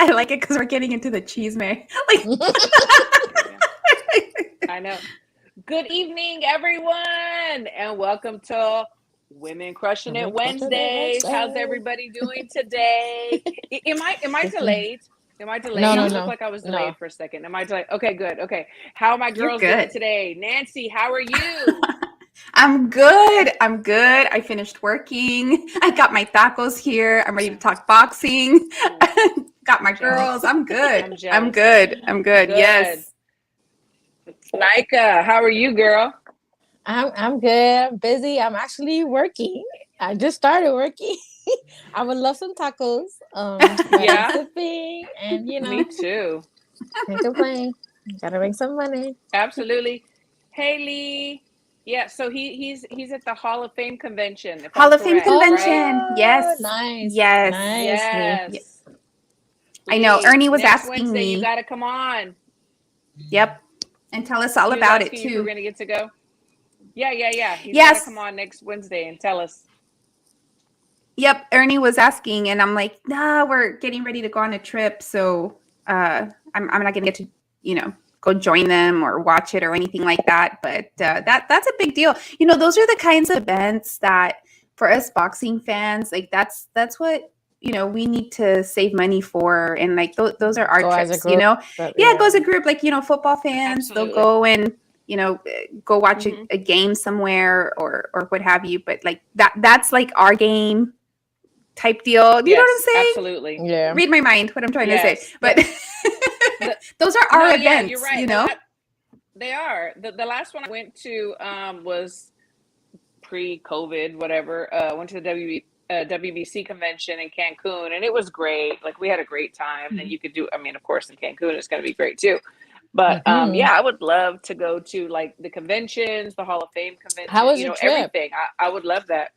I like it because we're getting into the cheese may. Like, Yeah, I know. Good evening, everyone, and welcome to Women Crushing It Women crushing it Wednesdays. How's Wednesday. everybody doing today? Am I delayed? Am I No, delayed? no, It looked no, like I was delayed no. for a second. Am I delayed? Okay, good. Okay. How are my you're girls doing good. today? Nancy, how are you? I'm good. I'm good. I finished working. I got my tacos here. I'm ready to talk boxing. Mm, Got my I'm girls. jealous. I'm good. I'm I'm jealous. good. I'm good. Good. Yes. Nika, how are you, girl? I'm good. I'm busy. I'm actually working. I just started working. I would love some tacos. But I'm Yeah, sipping and me too. can't complain. Gotta make some money. Absolutely. Haley. Yeah, so he's at the Hall of Fame convention, if I'm Hall of Fame correct, right? convention. Oh, Yes. nice. Yes. Nicely. Yes. I know. Lee, Ernie was next asking Wednesday you me. got to come on. Yep. And tell us all He was about it asking you if we're too. going to get to go. Yeah. He's got to come Yes. on next Wednesday and tell us. Yep. Ernie was asking, and I'm like, nah, we're getting ready to go on a trip. So I'm not going to get to, go join them or watch it or anything like that. But that's a big deal. Those are the kinds of events that for us boxing fans, like that's what we need to save money for, and like those are our Go as a trips. group. But Yeah, it goes yeah. a group like football fans. They'll Absolutely. go and you know go watch Hmm. a game somewhere or what have you. But like that's like our game type deal. You know what I'm Yes, saying? absolutely. Yeah. Read my mind. What I'm trying to say, Yes. but The those are no, our yeah, you're events. right. They are. The last one I went to was pre-COVID, whatever. Went to the WBC convention in Cancun, and it was great. Like we had a great time. And you could do. I mean, of course, in Cancun, it's going to be great too. But Hmm. yeah, I would love to go to like the conventions, the Hall of Fame How convention. was your trip? Everything. I would love that.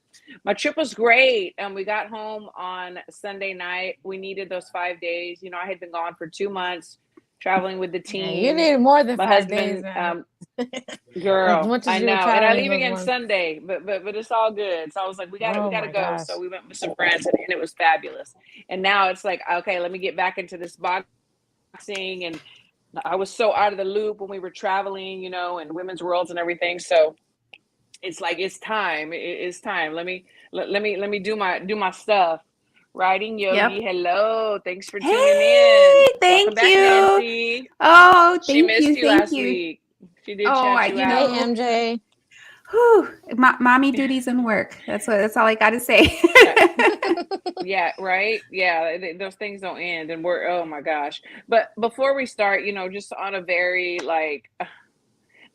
My trip was great, and we got home on Sunday night. We needed those 5 days. I had been gone for 2 months, traveling with the Yeah, you team. need more than My 5 days, husband, man. As girl, much I as you were know, and I traveling leave those again months. Sunday, but it's all good. So I was like, we Oh gotta my go. gosh. So we went with some friends, and it was fabulous. And now it's like, okay, let me get back into this boxing, and I was so out of the loop when we were traveling, and women's worlds and everything. So it's like it's time. It's time. Let me do my stuff. Riding Yep. Yogi. Hello. Thanks for tuning in. Hey, Welcome thank back, you. Nancy. Oh, She thank missed you, you thank last you. week. She did Oh, chat you Hey, out. MJ. whew, mommy duties and work. That's all I got to say. Uh, yeah, right. Yeah, those things don't end, and we're oh my gosh. But before we start, just on a very like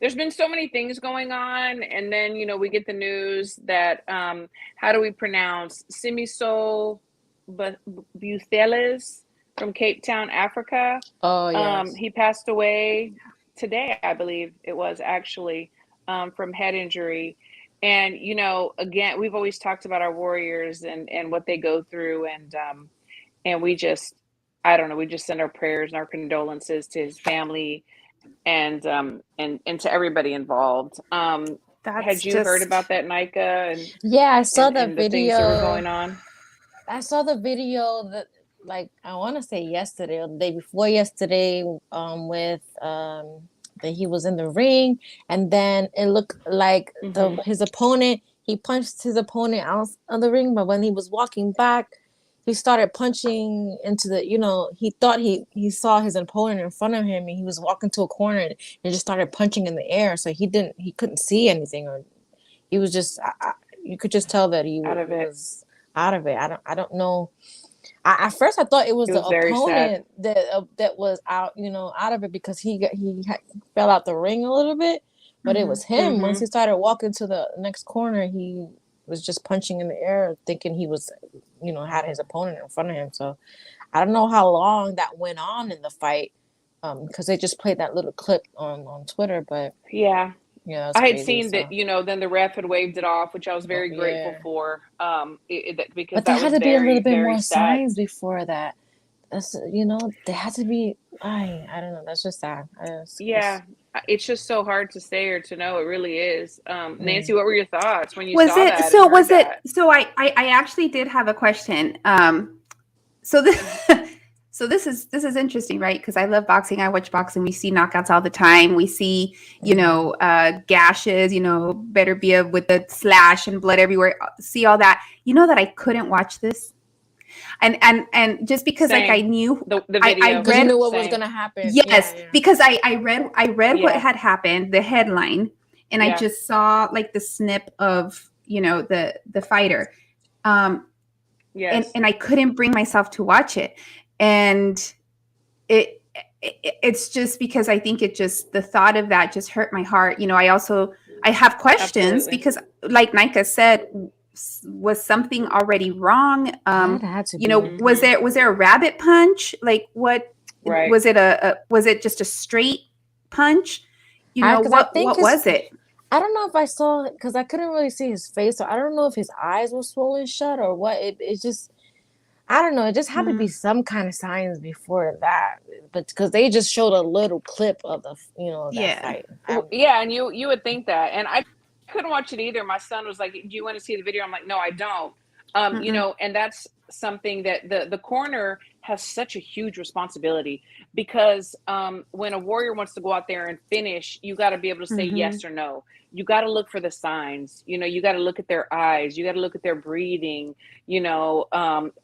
there's been so many things going on, and then we get the news that how do we pronounce Simiso Butheles from Cape Town, Africa. Oh, yes. He passed away today, I believe it was actually, from head injury. And again, we've always talked about our warriors and what they go through, and we just, I don't know, we just send our prayers and our condolences to his family and to everybody involved. That's Had you heard just about that, Nika, and Yeah, I saw the and the things that were video. going on? I saw the video that, like, I want to say yesterday or the day before yesterday, with that he was in the ring, and then it looked like Hmm. his opponent. He punched his opponent out of the ring, but when he was walking back, he started punching into the. He thought he saw his opponent in front of him, and he was walking to a corner and just started punching in the air. So he couldn't see anything, or he was just. You could just tell that Out of he it. was out of it. I don't know. At first, I thought it was It the was very sad. opponent that was out, out of it because fell out the ring a little bit, but it mhm. was him. Once Hmm. he started walking to the next corner, he was just punching in the air, thinking he was, had his opponent in front of him. So I don't know how long that went on in the fight, because they just played that little clip on Twitter. But Yeah. yeah, that's I had crazy. seen that, So then the ref had waved it off, which I was very grateful yeah, for, because but there that had was to be a little very, bit very more sad. signs before that. That's there had to be. I don't know. That's just sad. Yeah, it's just so hard to say or to know. It really is. Nancy, Mm. what were your thoughts when you Was saw it that and so? heard Was it that? so? I actually did have a question. So the So this is interesting, right? Because I love boxing. I watch boxing. We see knockouts all the time. We see, gashes. Better be with the slash and blood everywhere. See all that. You know that I couldn't watch this, and just because Same. like I knew the I video. Because you read knew what was Same. gonna happen. yes, Yeah. because I read what Yeah. had happened, the headline, and I Yeah. just saw like the snip of the fighter. Yes. And I couldn't bring myself to watch it. And it's just because I think the thought of that just hurt my heart. I have questions Absolutely. because like Nika said, was something already wrong? That had to be. Was there a rabbit punch? Like what Right. was it was it just a straight punch? 'Cause I think what was it? I don't know if I saw it because I couldn't really see his face, so I don't know if his eyes were swollen shut or what. It just, I don't know. It just had to be some kind of signs before that, but because they just showed a little clip of the that fight. Yeah, and you would think that, and I couldn't watch it either. My son was like, "Do you want to see the video?" I'm like, "No, I don't." And that's something that the corner has such a huge responsibility because when a warrior wants to go out there and finish, you got to be able to say yes or no. You got to look for the signs. You got to look at their eyes. You got to look at their breathing.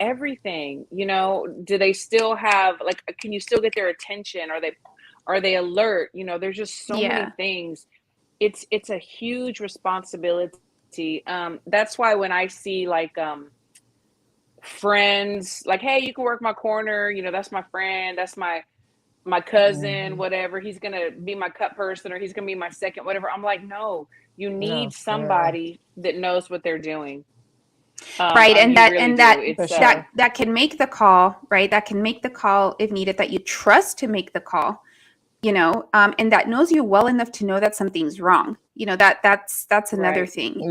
Everything. Do they still have can you still get their attention? Are they alert? There's just so many things. It's a huge responsibility. That's why when I see friends like, hey, you can work my corner, that's my friend, that's my cousin, whatever, he's gonna be my cut person or he's gonna be my second whatever, I'm like, no, you need somebody that knows what they're doing, right? And that that can make the call, right? That can make the call if needed, that you trust to make the call, and that knows you well enough to know that something's wrong. That's another thing,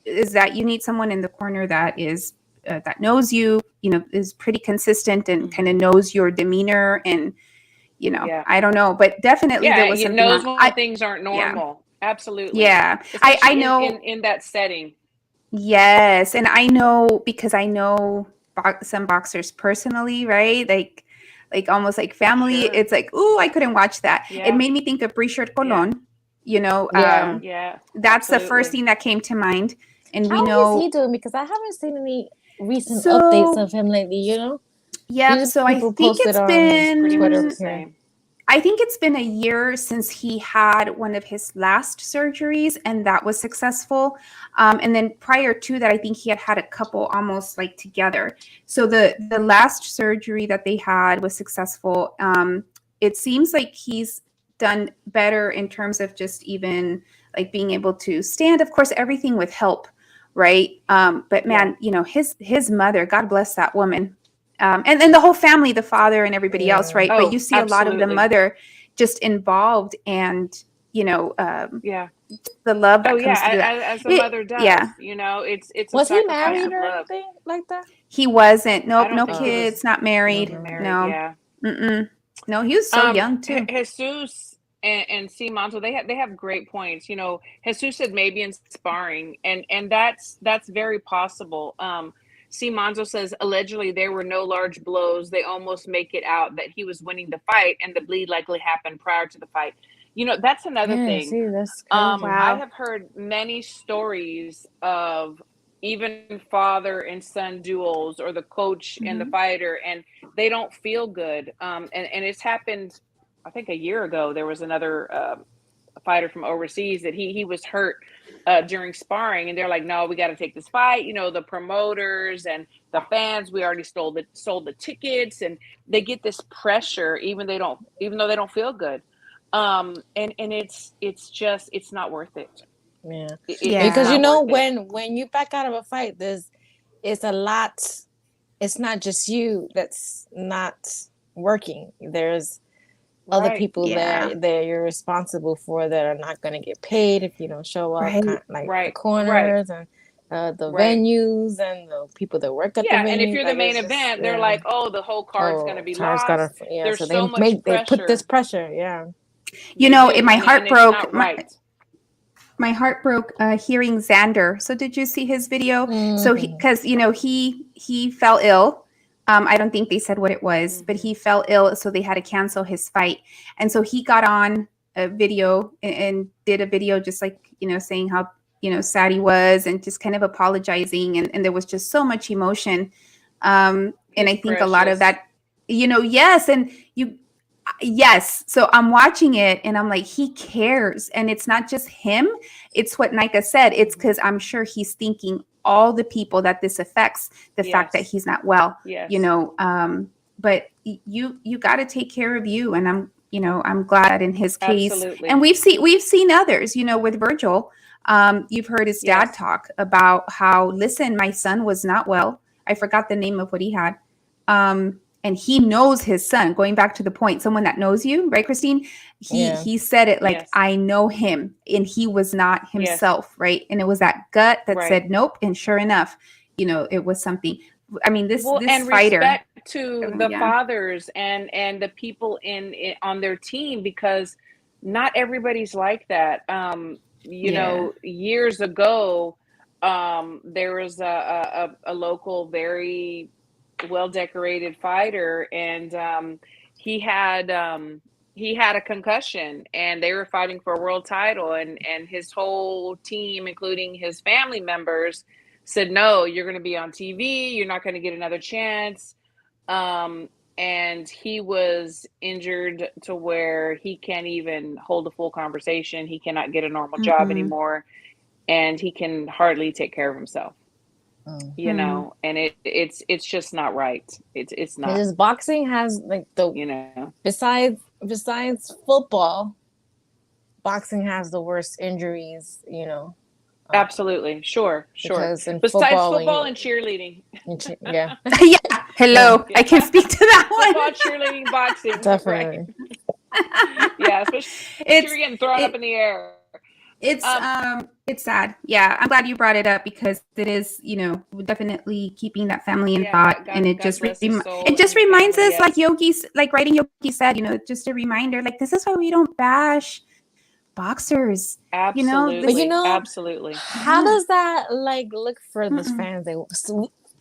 is that you need someone in the corner that is that knows you, is pretty consistent and kind of knows your demeanor and I don't know, but definitely there was something knows wrong. when things aren't normal. Absolutely. Yeah. Especially I know in that setting. Yes, and I know because I know some boxers personally, right? Like almost like family. Sure. It's like, oh, I couldn't watch that. Yeah. It made me think of Richard Colon. Yeah. That's the first thing that came to mind. And we How know is he doing? Because I haven't seen any recent So- updates of him lately. yeah. Just So I people think posted it's on been Pretty much Twitter. the same. I think it's been a year since he had one of his last surgeries, and that was successful. And then prior to that, I think he had a couple almost like together. So the last surgery that they had was successful. It seems like he's done better in terms of just even like being able to stand. Of course, everything with help, right? But man, his mother, God bless that woman. And then the whole family, the father and everybody else, right? Oh, but you see a lot of the absolutely. mother just involved, and the love that comes through that. As a mother does. Yeah. It's a Was he sacrifice married of or love. anything like that? He wasn't. I Nope, don't no think he was kids, not married. No. Yeah. Mm-mm. No, he was so young too. Jesus and C Monzo, they have great points. Jesus said maybe in sparring, and that's very possible. C Monzo says allegedly there were no large blows. They almost make it out that he was winning the fight, and the bleed likely happened prior to the fight. That's another thing. See, that's crazy. Wow. I have heard many stories of even father and son duels, or the coach and the fighter, and they don't feel good. And it's happened, I think a year ago, there was another fighter from overseas that he was hurt during sparring, and they're like, no, we got to take this fight. The promoters and the fans, we already sold the tickets, and they get this pressure even though they don't feel good. And it's not worth it. Yeah. Yeah. Because not worth it. when you back out of a fight, it's a lot. It's not just you that's not working. There's other Right. people Yeah. that you're responsible for that are not going to get paid if you don't show up. Right. Like Right. the corners and the Right. venues and the people that work at the venue. And if you're the like, main it's just- event, they're yeah. like, oh, the whole card's going to be lost. There's so so much they put this pressure. pressure. Yeah. My heart and broke. It's not right. My heart broke hearing Xander. So did you see his video? So because he fell ill I don't think they said what it was, but he fell ill, so they had to cancel his fight. And so he got on a video and did a video just like, saying how, sad he was and just kind of apologizing. And there was just so much emotion. And I think a lot of that, yes. And yes. So I'm watching it and I'm like, he cares. And it's not just him. It's what Nika said. It's because I'm sure he's thinking all the people that this affects, the fact that he's not well, but you got to take care of you. And I'm glad that in his case, Absolutely. and we've seen others, with Virgil, you've heard his dad talk about how, listen, my son was not well. I forgot the name of what he had. And he knows his son, going back to the point, someone that knows you, right, Christine? He said it like, I know him, and he was not himself, right? And it was that gut that said, nope. And sure enough, it was something. I mean, this and fighter. Respect to the fathers and the people on their team, because not everybody's like that. Years ago, there was a local, very well-decorated fighter, and he had a concussion, and they were fighting for a world title, and his whole team, including his family members, said, no, you're going to be on TV, you're not going to get another chance. And he was injured to where he can't even hold a full conversation, he cannot get a normal job anymore, and he can hardly take care of himself. And it's just not right. It's not. Because boxing has like besides football, boxing has the worst injuries. Absolutely, sure. Because in besides football and cheerleading, yeah. Hello, I can speak to that one. Football, cheerleading, boxing, definitely. Right. Yeah, especially if you're getting thrown up in the air. It's sad. Yeah, I'm glad you brought it up, because it is, definitely keeping that family in thought, and it just reminds us, like writing Yogi said, just a reminder, like, this is why we don't bash boxers. Absolutely, but absolutely. How does that look for the fans?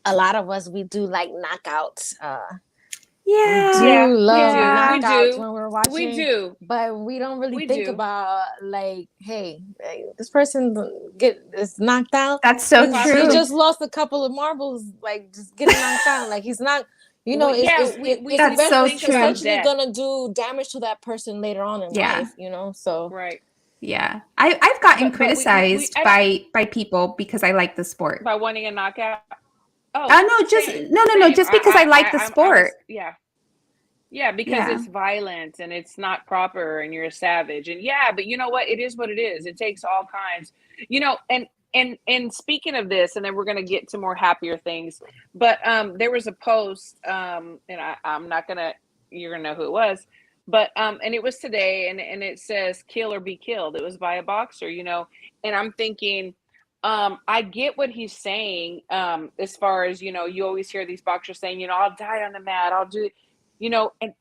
A lot of us, we do like knockouts. We do love knockouts when we're watching. We do, but we don't really think about hey, this person is knocked out. That's so true. He just lost a couple of marbles, just getting knocked out. He's not. It's essentially gonna do damage to that person later on in life. So right. Yeah, I've gotten criticized by people because I like the sport. By wanting a knockout. Oh no, just because I like the sport. Yeah, because it's violent and it's not proper, and you're a savage. And but you know what? It is what it is. It takes all kinds. And speaking of this, and then we're gonna get to more happier things. But there was a post, and I'm not gonna. You're gonna know who it was. But and it was today, and it says "kill or be killed." It was by a boxer, and I'm thinking. I get what he's saying, as far as, you always hear these boxers saying, I'll die on the mat, I'll do, and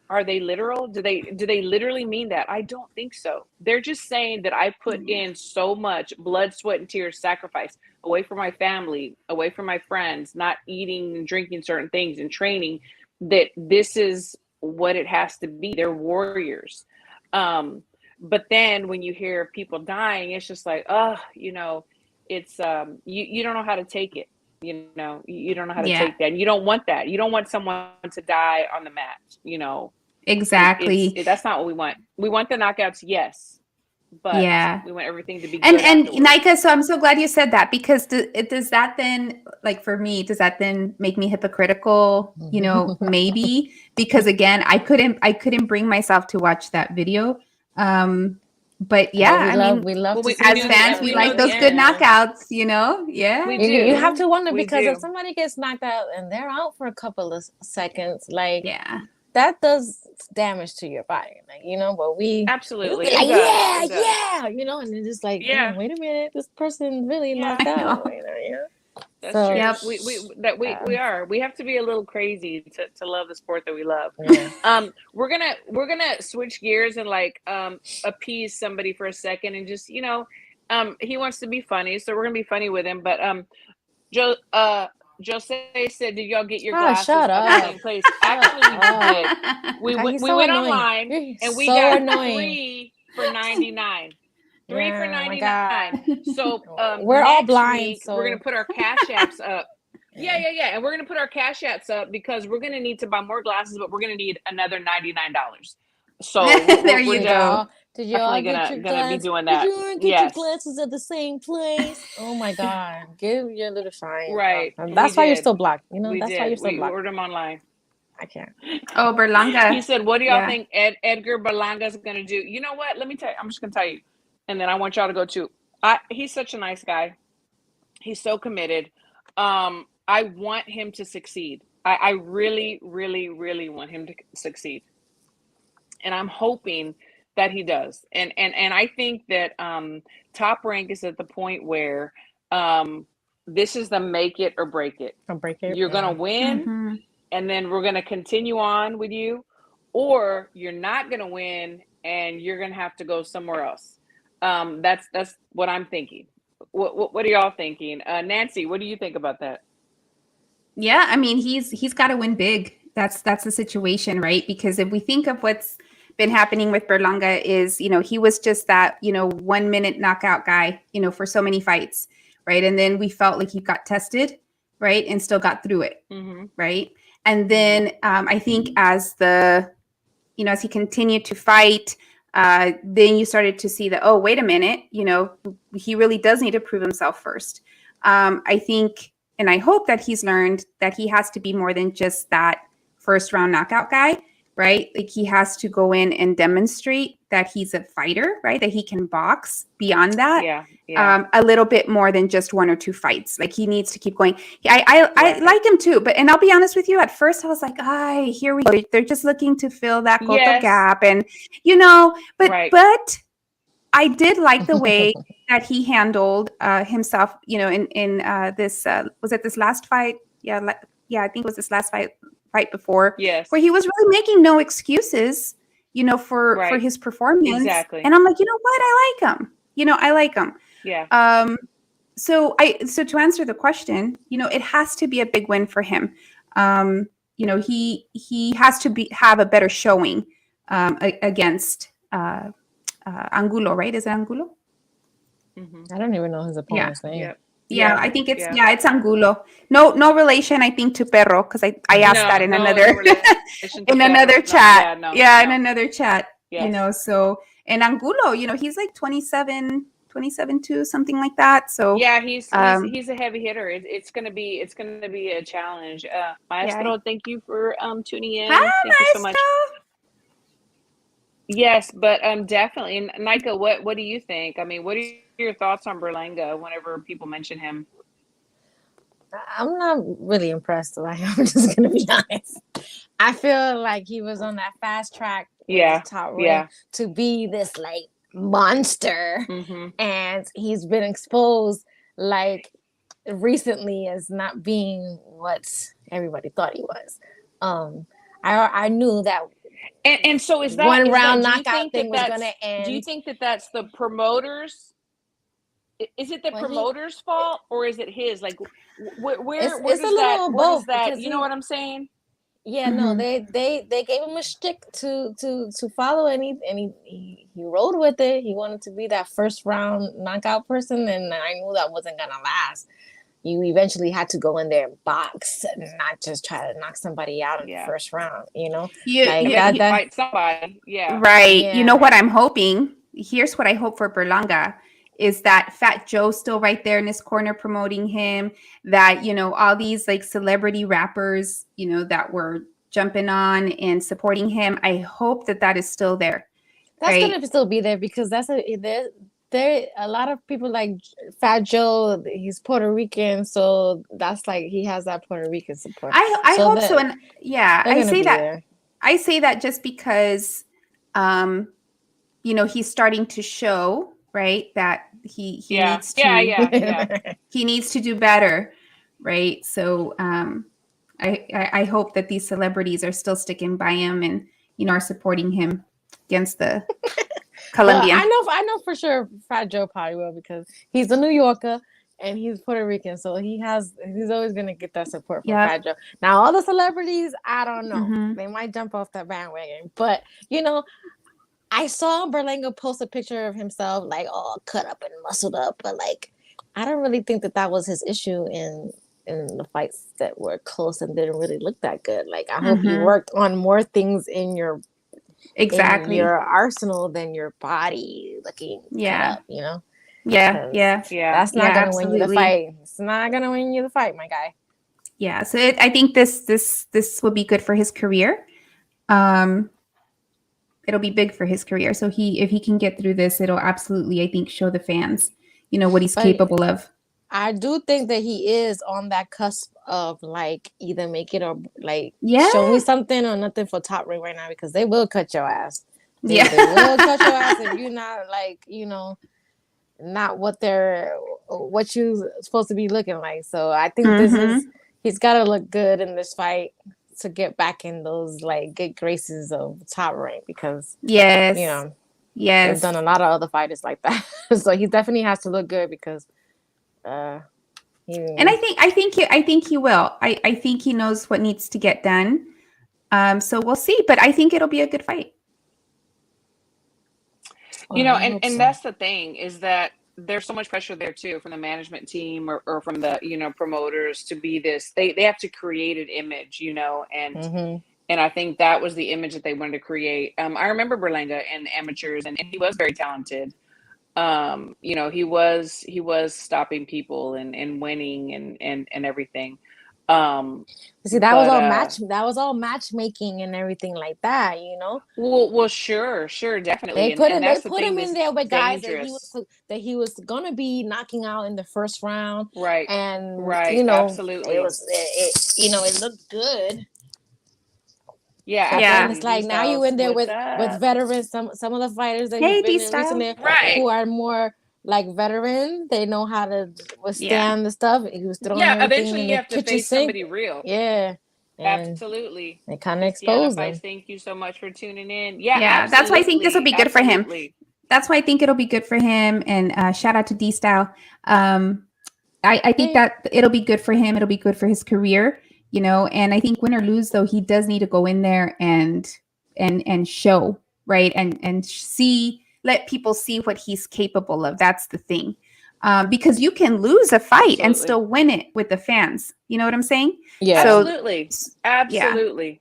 are they literal? Do they literally mean that? I don't think so. They're just saying that I put in so much blood, sweat, and tears, sacrifice, away from my family, away from my friends, not eating and drinking certain things and training, that this is what it has to be. They're warriors. But then when you hear people dying, it's just like, it's you don't know how to take it. You don't know how to take that, and you don't want that. You don't want someone to die on the mat. Exactly. That's not what we want. We want the knockouts, yes, but we want everything to be good. And Nika, so I'm so glad you said that, because does that then, for me, does that then make me hypocritical? Maybe, because again, I couldn't bring myself to watch that video. But we love as fans, we like those good knockouts, Yeah, we do. You have to wonder, because if somebody gets knocked out and they're out for a couple of seconds, that does damage to your body, but we absolutely and it's just wait a minute, this person really knocked out. That's true. Yep. We are. We have to be a little crazy to love the sport that we love. We're gonna switch gears and appease somebody for a second, and just he wants to be funny, so we're gonna be funny with him. But Jose said, "Did y'all get your Oh, glasses shut at the up. same place?" Actually, we did. We God, went he's we so went annoying. online You're and we so got annoying. 3 for 99. 3 for Yeah, my 99. God. So We're all next blind, week we're gonna so put our cash apps up. yeah. Yeah. And we're gonna put our cash apps up because we're gonna need to buy more glasses, but we're gonna need another $99. So There we're you Did go. y'all did y'all definitely get your gonna be glasses? doing Did that. you all get your Yes. glasses at the same place? Oh my God. Give your little shine. Right. And We that's why you're did. still black. You know, We that's why you're did. still We black. ordered them online. I can't. Oh, He Berlanga. said, "What do y'all Yeah. think Edgar Berlanga's going to do?" You know what? Let me tell you. I'm just going to tell you, and then I want y'all to go too. He's such a nice guy. He's so committed. I want him to succeed. I really, really, really want him to succeed, and I'm hoping that he does. And I think that Top Rank is at the point where this is the make it or break it. I'll break it. You're going to win. Mm-hmm. And then we're going to continue on with you, or you're not going to win and you're going to have to go somewhere else. That's what I'm thinking. What are y'all thinking? Nancy, what do you think about that? Yeah, I mean, he's got to win big. That's the situation, right? Because if we think of what's been happening with Berlanga is, he was just that, 1 minute knockout guy, for so many fights, right? And then we felt like he got tested, right? And still got through it, right? And then I think as as he continued to fight, then you started to see that, oh, wait a minute, he really does need to prove himself first. I think, and I hope that he's learned that he has to be more than just that first round knockout guy, right? Like he has to go in and demonstrate that he's a fighter, right? That he can box beyond that. Yeah. A little bit more than just 1 or 2 fights. Like he needs to keep going. I like him too, and I'll be honest with you. At first, I was like, here we go. They're just looking to fill that Cotto gap, and but I did like the way that he handled himself. In this was it this last fight? Yeah, I think it was this last fight before. Yes. Where he was really making no excuses, for his performance. Exactly. And I'm like, you know what? I like him. I like him. Yeah. So to answer the question, it has to be a big win for him. He has to have a better showing against Angulo, right? Is it Angulo? I don't even know his opponent's name. Yep. Yeah, I think it's Angulo. No relation, I think, to Perro, because I asked that in another in another chat. In another chat. Yes. So and Angulo, he's like 27 too, something like that. So yeah, he's a heavy hitter. It's gonna be a challenge. Maestro, thank you for tuning in. Hi, thank you so much. Yes, but definitely. And Nika, what do you think? I mean, what are your thoughts on Berlanga whenever people mention him? I'm not really impressed. Like, I'm just gonna be honest. I feel like he was on that fast track with Top Rank to be this like monster, and he's been exposed like recently as not being what everybody thought he was. I knew that. And so is that one round knockout thing was going to end? Do you think that that's the promoters? Is it the promoters' fault or is it his? Like, where does that? You know what I'm saying? Yeah, no, they gave him a shtick to follow, and he rode with it. He wanted to be that first round knockout person, and I knew that wasn't gonna last. You eventually had to go in there and box and not just try to knock somebody out in the first round, fight somebody. Yeah. Right. Yeah. You know what I'm hoping? Here's what I hope for Berlanga is that Fat Joe's still right there in his corner promoting him, that, all these like celebrity rappers, that were jumping on and supporting him. I hope that is still there. That's going to still be there because there a lot of people like Fat Joe. He's Puerto Rican, so that's like he has that Puerto Rican support. I hope so, and I say that there. I say that just because, he's starting to show, right, that he needs to he needs to do better, right? So I hope that these celebrities are still sticking by him and are supporting him against the Colombian. Well, I know for sure Fat Joe probably will because he's a New Yorker and he's Puerto Rican, so he's always gonna get that support from Yep. Fat Joe. Now all the celebrities, I don't know, Mhm. they might jump off that bandwagon, but you know, I saw Berlanga post a picture of himself like all cut up and muscled up, but like I don't really think that was his issue in the fights that were close and didn't really look that good. Like I hope you Mhm. worked on more things in Exactly. your arsenal than your body looking cut Yeah. up, you know? Yeah. 'Cause Yeah. Yeah. that's not Yeah, gonna win you the absolutely. fight. It's not gonna win you the fight, my guy. Yeah. So I think this will be good for his career. Um, it'll be big for his career. So if he can get through this, it'll absolutely, I think, show the fans, what he's But capable of. I do think that he is on that cusp of like either make it or like Yeah. show me something or nothing for Top Rank right now, because they will cut your ass. They Yeah. will cut your ass if you're not like, not what you supposed to be looking like. So I think Mhm. he's got to look good in this fight to get back in those like good graces of Top Rank, because Yes. they've Yes. done a lot of other fighters like that. So he definitely has to look good because And I think he will. I think he knows what needs to get done. So we'll see, but I think it'll be a good fight. You know, I and hope and so. that's the thing, is that there's so much pressure there too from the management team, or from the promoters, to be this. They have to create an image, and Mhm. and I think that was the image that they wanted to create. I remember Berlanga in amateurs, and he was very talented. He was stopping people and winning and everything. See, But that was all matchmaking and everything like that, you know. well, sure, definitely, and They that's the put thing him in that's there with guys dangerous. that he was gonna be knocking out in the first round, Right, and right, absolutely. it looked good. Yeah, But then Yeah. it's absolutely. D like now you Styles, in there what's with up? veterans. Some of the fighters that he's Hey, been D in Style. recently, Right. who are more like veteran, they know how to Yeah. withstand the stuff. He was throwing Yeah, everything in eventually you the have to kitchen face sink. somebody real. Yeah, and Absolutely. they kind of Christiana exposed Fights, him. thank you so much for tuning in. Yeah, Yeah, that's why I think this will absolutely. be good for him. Absolutely. That's why I think it'll be good for him. And shout out to D Style. I think Hey, that it'll be good for him. It'll be good for his career, And I think win or lose, though, he does need to go in there and show, right, and let people see what he's capable of. That's the thing, because you can lose a fight and Absolutely. still win it with the fans. You know what I'm saying? yeah, So Absolutely. yeah, Absolutely.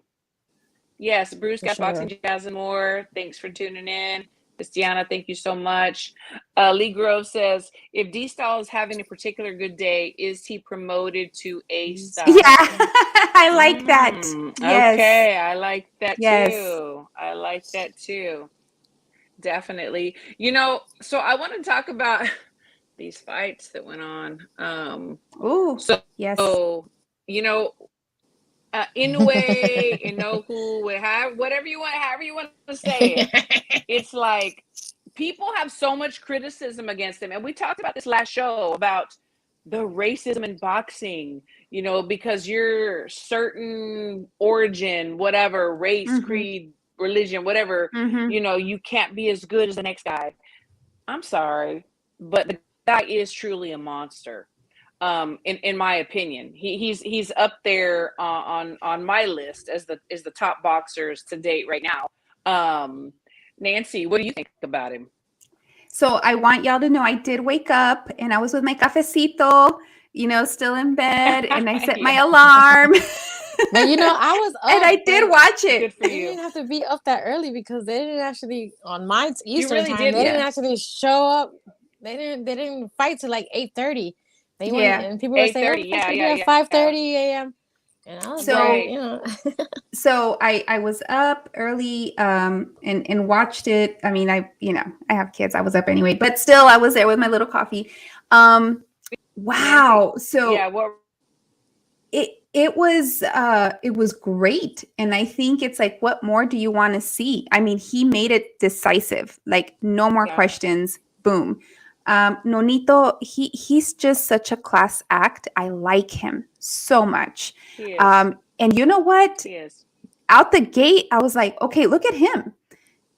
Yes, Bruce for got sure. Boxing Jazz and more. Thanks for tuning in. Christiana, thank you so much. Lee Grove says, if D Style is having a particular good day, is he promoted to A Style? yeah, I like that. Yes, Okay, I like that yes. too. I like that too. Definitely. So I want to talk about these fights that went on. Ooh, So, yes. Inoue, Inoue, whatever you want, however you want to say it. It's like people have so much criticism against him. And we talked about this last show about the racism in boxing, because you're certain origin, whatever, race, Mhm. creed, religion, whatever, Mhm. you can't be as good as the next guy. I'm sorry, but the guy is truly a monster. In my opinion, he's up there on my list as the top boxers to date right now. Nancy, what do you think about him? So I want y'all to know I did wake up and I was with my cafecito, still in bed, and I set my Yeah. alarm. But I was up, and I did watch Good it. for you you. didn't have to be up that early because they didn't actually on my Eastern really time. didn't. They didn't Yeah. actually show up. They didn't fight till like 8:30. They went Yeah. and people were saying, "Oh, 8:30. the fight's gonna be Yeah. at 5:30 a.m." And I was So- like, So I was up early and watched it. I mean, I have kids. I was up anyway, but still I was there with my little coffee. Wow. Nancy, So yeah, what it was great. And I think it's like, what more do you want to see? I mean, he made it decisive, like no more Yeah. questions. Boom. Nonito, he's just such a class act. I like him so much. he is. And you know what? He is. Out the gate, I was like, okay, look at him.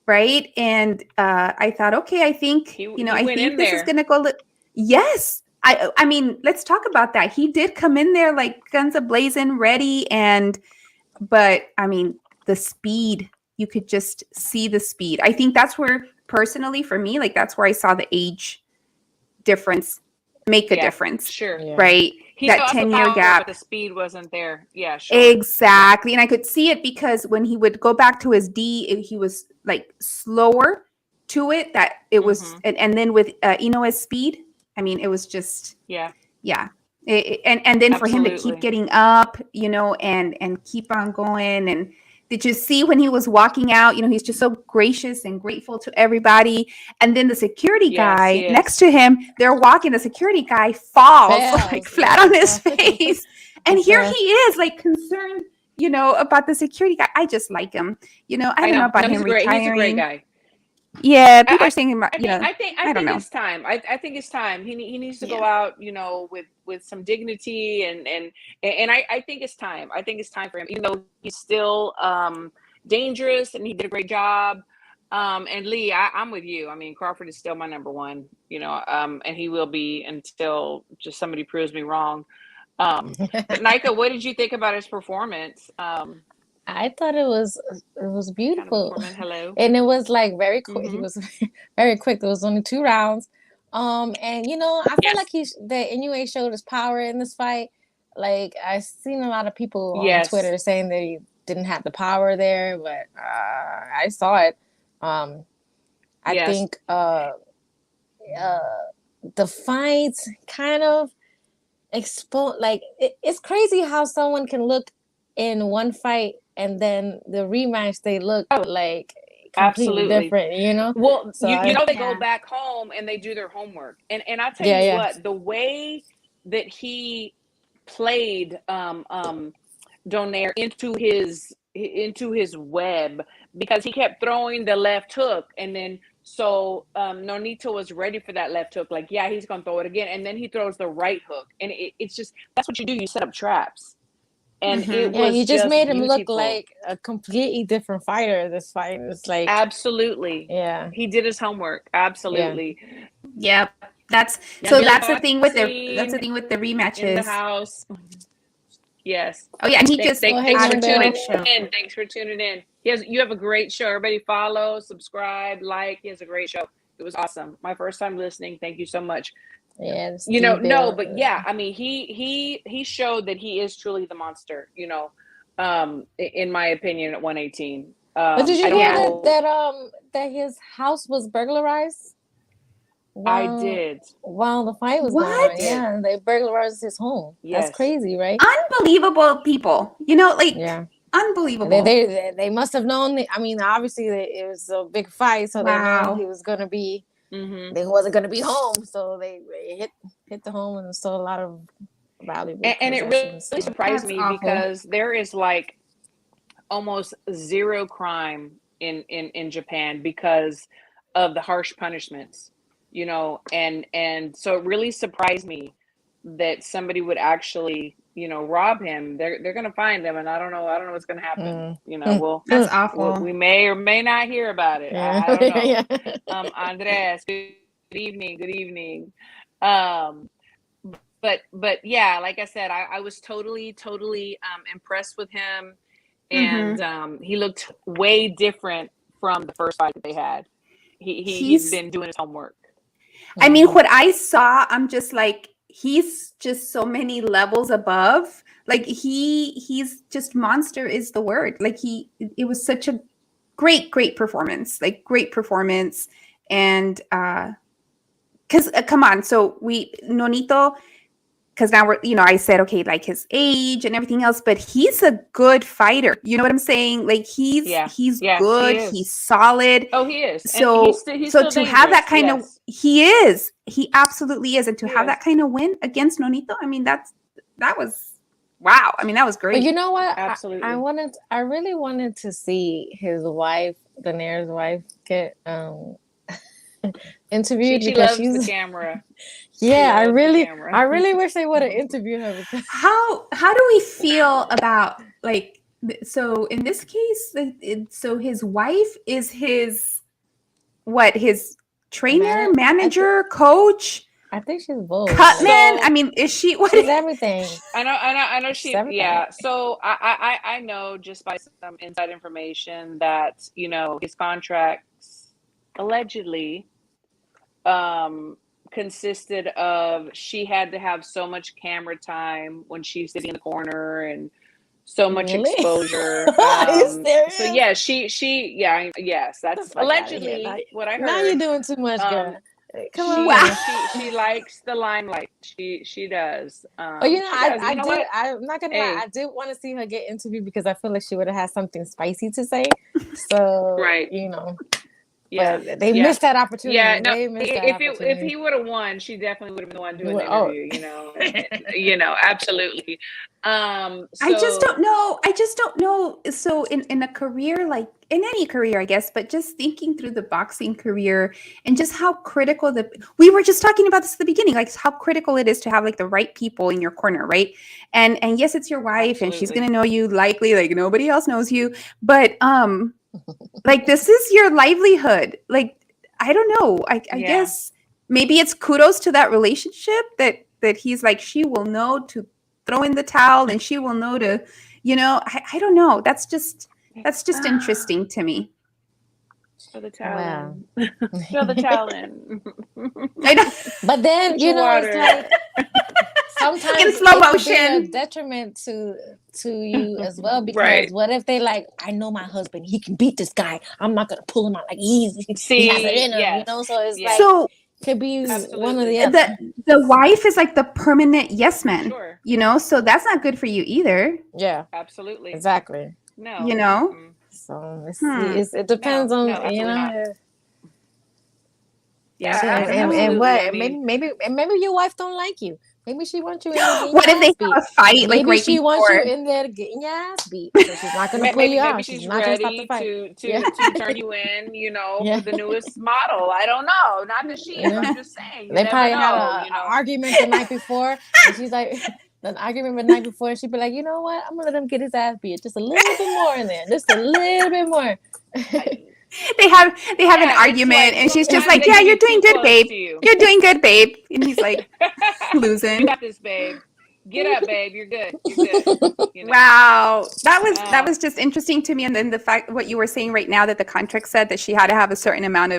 Right. And I thought, okay, I think, He I went think in this there. is going to go. Yes. I mean, let's talk about that. He did come in there like guns a blazing, ready, but I mean, the speed, you could just see the speed. I think that's where, personally, for me, like that's where I saw the age difference make a Yeah, difference, sure. Yeah. right? He That still has the 10-year power, gap. but the speed wasn't there. Yeah, sure. Exactly. And I could see it because when he would go back to his D, he was like slower to it, that it was, Mhm. and then with Inoue's speed, I mean, it was just, Yeah, yeah. And then for him to keep absolutely. getting up, and keep on going. And did you see when he was walking out, he's just so gracious and grateful to everybody. And then the security Yes, guy he is. next to him, they're walking, the security guy falls like Fails, flat yeah, on his fell. face. And He here fell. he is, like concerned, about the security guy. I just like him. I don't know about No, him he's a great retiring. guy. Yeah, people are I, saying about, I think I don't know. it's time. I think it's time. He needs to go Yeah. out, with some dignity and I think it's time. I think it's time for him, even though he's still dangerous and he did a great job. And Lee, I'm with you. I mean, Crawford is still my number one, and he will be until just somebody proves me wrong. But Nika, what did you think about his performance? I thought it was beautiful, Foreman, hello. and it was like very quick. He Mhm. was very quick. There was only 2 rounds, and I feel Yes. like that Inoue showed his power in this fight. Like I seen a lot of people on Yes. Twitter saying that he didn't have the power there, but I saw it. I Yes. think the fights kind of expose, like it's crazy how someone can look in one fight and then the rematch they look like completely Absolutely. different, Well, So they go Yeah. back home and they do their homework. And I tell Yeah, you yeah. what, the way that he played Donaire into his web, because he kept throwing the left hook, and then so Nonito was ready for that left hook, like, yeah, he's gonna throw it again, and then he throws the right hook, and it's just, that's what you do, you set up traps. And Mhm. it Yeah, was you just just made him look beautiful. like a completely different fighter. This fight, it's like, Absolutely. yeah, He did his homework. Absolutely. Yep. That's Yeah, so Billy that's the thing with the in the rematches. house. Yes. Oh yeah, and he just Oh, hey, Thanks for Wendell. tuning show. in. Thanks for tuning in. You have a great show. Everybody follow, subscribe, like. He has a great show. It was awesome. My first time listening. Thank you so much. Yeah, But yeah, I mean, he showed that he is truly the monster, in my opinion, at 118. But did you I don't hear know. that his house was burglarized? I did. While the fight was going What? on, yeah, and they burglarized his home. That's Yes. crazy, right? Unbelievable people. Like Yeah. unbelievable. They must have known. I mean, obviously it was a big fight, so they Wow. knew he was gonna be. Mhm. They wasn't gonna be home, so they hit the home and stole a lot of valuable And it really possessions. So. surprised That's me awful. because there is like almost zero crime in Japan because of the harsh punishments, and so it really surprised me that somebody would actually, rob him. They're gonna find him, and I don't know what's gonna happen. Well, That's awful. we may or may not hear about it. Yeah. I don't know. Yeah. Andres, good evening. But yeah, like I said, I was totally impressed with him, and he looked way different from the first fight that they had. He's been doing his homework. I mean, what I saw, I'm just like, he's just so many levels above. Like he's just monster is the word. Like it was such a great performance. Like great performance. And because come on, so Nonito, because now we're, I said, okay, like his age and everything else, but he's a good fighter. You know what I'm saying? Like he's good. He is. He's solid. Oh, he is. So, and he's still to have that kind of, he absolutely is. And to have that kind of win against Nonito, I mean, that was, wow. I mean, that was great. But you know what? Absolutely. I really wanted to see his wife, Donaire's wife, get interviewed. She because loves the camera. Yeah, I really wish they would have interviewed her. Because how do we feel about, like, so in this case, so his wife is his trainer, manager, coach? I think she's both. Cutman. So- I mean, is she? What? She's everything. I know she, Everything. yeah. So I know just by some inside information that, you know, his contracts allegedly consisted of she had to have so much camera time when she's sitting in the corner and so much Really? exposure. Are you So serious? yeah, yes, that's The fuck outta here. allegedly Now- what I heard. Now you're doing too much, girl. Come on. Wow. She likes the limelight. She does. But you know, she does. I You know did. what? I'm not gonna lie. Hey. I did want to see her get interviewed because I feel like she would have had something spicy to say. So, Right. you know, Yeah. but they Yeah. missed that opportunity. Yeah, no. They missed that If he opportunity. would have won, she definitely would have been the one doing the Oh. interview. You know, absolutely. I just don't know. So in a career, like in any career, I guess, but just thinking through the boxing career and just how critical we were just talking about this at the beginning, like how critical it is to have like the right people in your corner, right? And yes, it's your wife and she's Absolutely. gonna know you likely like nobody else knows you, but like this is your livelihood. Like I don't know. I Yeah. guess maybe it's kudos to that relationship that he's like she will know to throw in the towel and she will know to, you know, I don't know. That's just interesting to me. Throw the towel Wow. in. Throw the towel in. I know. But then Put you your know, water. it's like sometimes In slow it could be a motion. detriment to you as well because Right. what if they like, I know my husband, he can beat this guy. I'm not gonna pull him out like easy. He See, has it in him, yes. you know. So it's Yes. like So could be one or Absolutely. the other. the wife is like the permanent yes man, Sure. you know, so that's not good for you either, Yeah, Absolutely. exactly. No. you know. Mm-mm. So Hmm. it depends No, on no, you absolutely know. not. Yeah, So, and absolutely. what? I mean, maybe your wife don't like you. Maybe she wants you in there getting What your if they ass beat. have a fight like Maybe right she wants you before? in there getting your ass beat. So she's not gonna pull you maybe out. she's not gonna stop the ready fight. to Yeah. to turn you in, you know, Yeah. for the newest model. I don't know. Not that she is. Yeah. I'm just saying. You They never probably know. had You an know. argument the night before, and she's like, an argument the night before, and she'd be like, you know what? I'm gonna let him get his ass beat just a little bit more in there, just a little bit more. They have an Yeah, it's argument like and she's just sometimes like, they yeah, get you're too doing good, close babe. to you. You're doing good, babe. And he's like You losing. got this, babe. Get up, babe. You're good. You're good. You know. Wow, that Um, was just interesting to me. And then the fact what you were saying right now that the contract said that she had to have a certain amount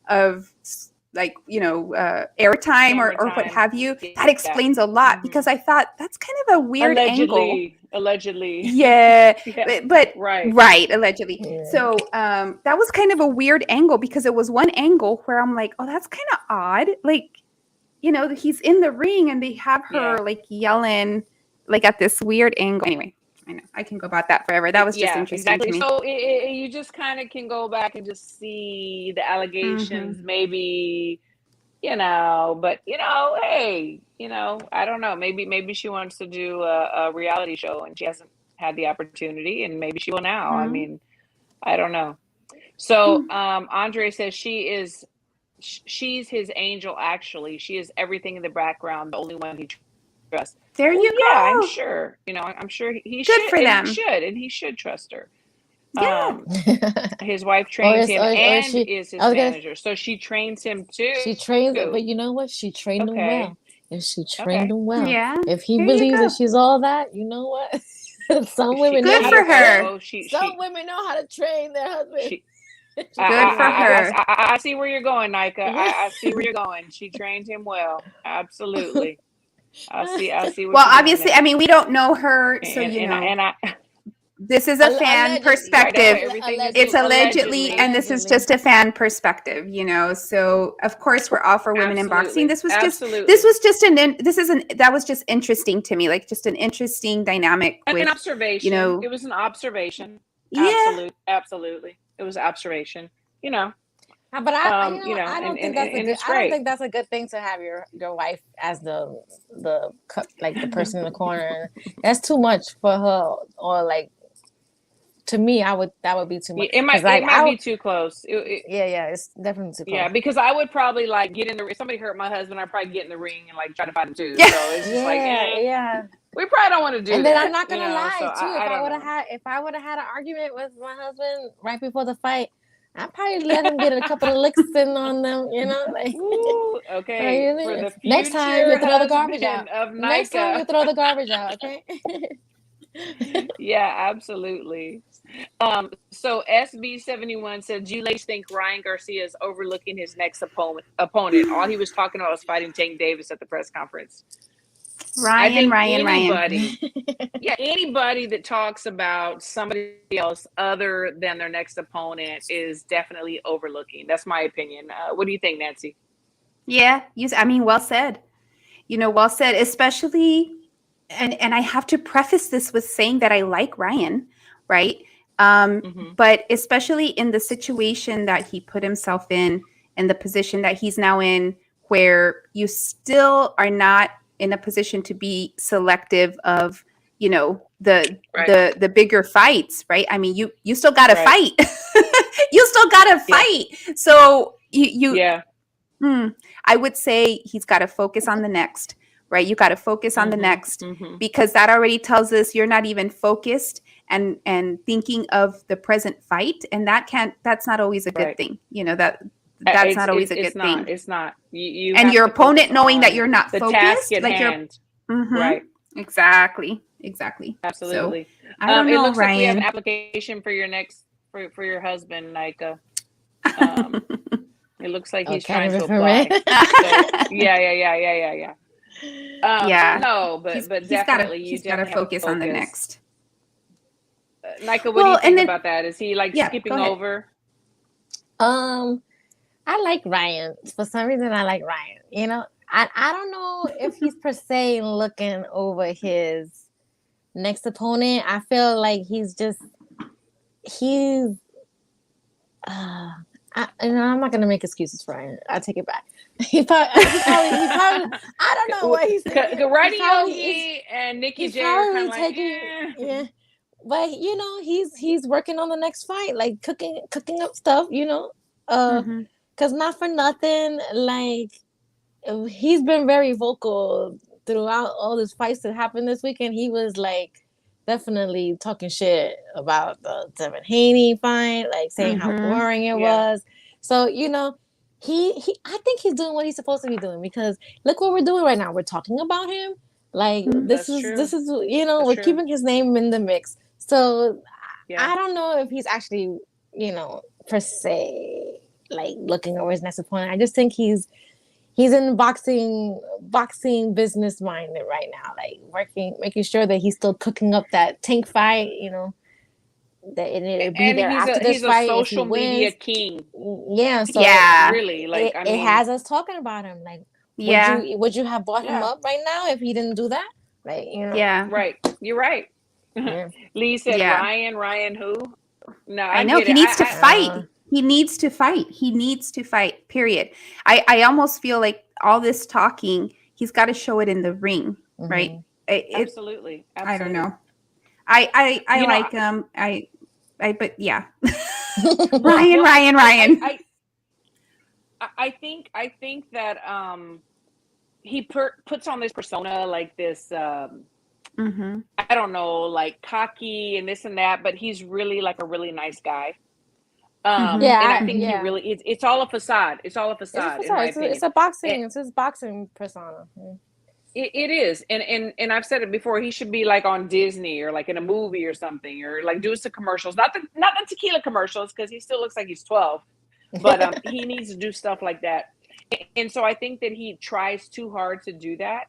of like you know airtime or Camera what time. have you. Yeah. That explains a lot Mhm. because I thought that's kind of a weird angle. Allegedly. Yeah, Yeah. but Right. right, allegedly. Yeah. So that was kind of a weird angle because it was one angle where I'm like, oh, that's kind of odd. Like, you know, he's in the ring and they have her Yeah. like yelling like at this weird angle. Anyway, I know I can go about that forever. That was just Yeah, interesting exactly. to me. So you just kind of can go back and just see the allegations, maybe, you know, but you know, hey, you know, I don't know. Maybe she wants to do a reality show and she hasn't had the opportunity, and maybe she will now. I Mhm. mean, I don't know. So Andre says she's his angel. Actually, she is everything in the background, the only one he trusts. There Well, you go. yeah, I'm sure. You know, I'm sure he Good should. for And them. he should trust her. Yeah. His wife trains him and she- is his I was gonna- manager, so she trains him too. She trains it, but you know what? She trained him Okay. well. If she trained him well, Yeah. if he There you believes go. that she's all that, you know what? Some women Good know for how to her. train. Oh, she, Some women know how to train their husband. she, Good for her. I see where you're going, Nika. I see where you're going. She trained him well. Absolutely. I see. What Well, you're doing obviously, there. I mean, we don't know her, so And- you and know. I- and I, This is a fan Allegedly. perspective. Everything is It's allegedly, allegedly. and this is just a fan perspective, you know. So of course we're all for women in boxing. This was Absolutely. that was just interesting to me, like just an interesting dynamic An with, observation. you know. It was an observation. Yeah. Absolutely. It was an observation. You know. But I, You know, I don't and- think and- that's a and good. it's I don't great. think that's a good thing to have your wife as the person in the corner. That's too much for her, or like to me, that would be too much. It might 'Cause, like, be too close. Yeah, it's definitely too close. Yeah, because I would probably like get in the. If somebody hurt my husband, I'd probably get in the ring and like try to fight him too. Yeah. So it's just like, yeah. we probably don't want to do And that. then I'm not gonna you know, lie so too. I don't know. If I would have had an argument with my husband right before the fight, I probably let him get a couple of licks in on them, like. Ooh, okay. For the Next time you future throw the garbage out. husband of Next time you Nika. throw the garbage out, okay? Yeah, absolutely. So SB71 said, "Do you ladies think Ryan Garcia is overlooking his next opponent? All he was talking about was fighting Tank Davis at the press conference." I Ryan, think Ryan, Ryan. anybody that talks about somebody else other than their next opponent is definitely overlooking. That's my opinion. What do you think, Nancy? Yeah, I mean, well said. Well said, especially, and I have to preface this with saying that I like Ryan, right? Mm-hmm. But especially in the situation that he put himself in and the position that he's now in, where you still are not in a position to be selective of, the Right. the bigger fights, right? I mean, you still got to Right. fight. You still got to Yeah. fight. So you Yeah. I would say he's got to focus on the next, right? You got to focus on the next, Mm-hmm. because that already tells us you're not even focused and thinking of the present fight, and that's not always a good Right. thing. That's not always a It's good not. thing. It's not. You And have your to focus opponent knowing that on you're not the task focused, at like hand. mm-hmm, Right. exactly. So Absolutely. I don't It know, looks like we have an Ryan. application for your next for your husband, Nika. It looks like Oh, he's trying to candidate for me. apply. So yeah. Yeah, No, but definitely you he's got to definitely have to focus on the focus. next. Nika, what do you Well, and think then about that? Is he like yeah, go skipping ahead. over? I like Ryan. For some reason, I like Ryan. I don't know if he's per se looking over his next opponent. I feel like he's. I'm not gonna make excuses for Ryan. I take it back. He probably. I don't know what he's thinking. Roddy Yogi and Nikki He's J are kind probably of like, taking. Yeah. But he's working on the next fight, like cooking up stuff, Mm-hmm. because not for nothing, like he's been very vocal throughout all these fights that happened this weekend. He was like definitely talking shit about the Devin Haney fight, like saying how Mm-hmm. boring it was. So he I think he's doing what he's supposed to be doing, because look what we're doing right now. We're talking about him. Like this That's is true. this is That's we're true. keeping his name in the mix. So Yeah. I don't know if he's actually per se like looking over his next opponent. I just think he's in boxing business minded right now, like making sure that he's still cooking up that Tank fight, that it'll be And there after this he's a fight if he social media wins. king. Yeah, so Yeah. Really, like it has us talking about him. Like, Yeah. would you have bought him up right now if he didn't do that? Like, Yeah. Right. You're right. Yeah. Lee said, Yeah. Ryan who? No, I I know get he it. needs to fight. He needs to fight. He needs to fight. Period. I almost feel like all this talking, he's got to show it in the ring, right? Absolutely. I don't know. I like him. But yeah. Ryan. I think that he puts on this persona, like this Mm-hmm. I don't know, like cocky and this and that, but he's really like a really nice guy. Mm-hmm. Yeah, and I think he really it's all a facade. It's all a facade, in my opinion. It's a boxing. It's his boxing persona. It is, and I've said it before. He should be like on Disney or like in a movie or something, or like do some commercials. Not the tequila commercials, because he still looks like he's 12. But he needs to do stuff like that. And so I think that he tries too hard to do that.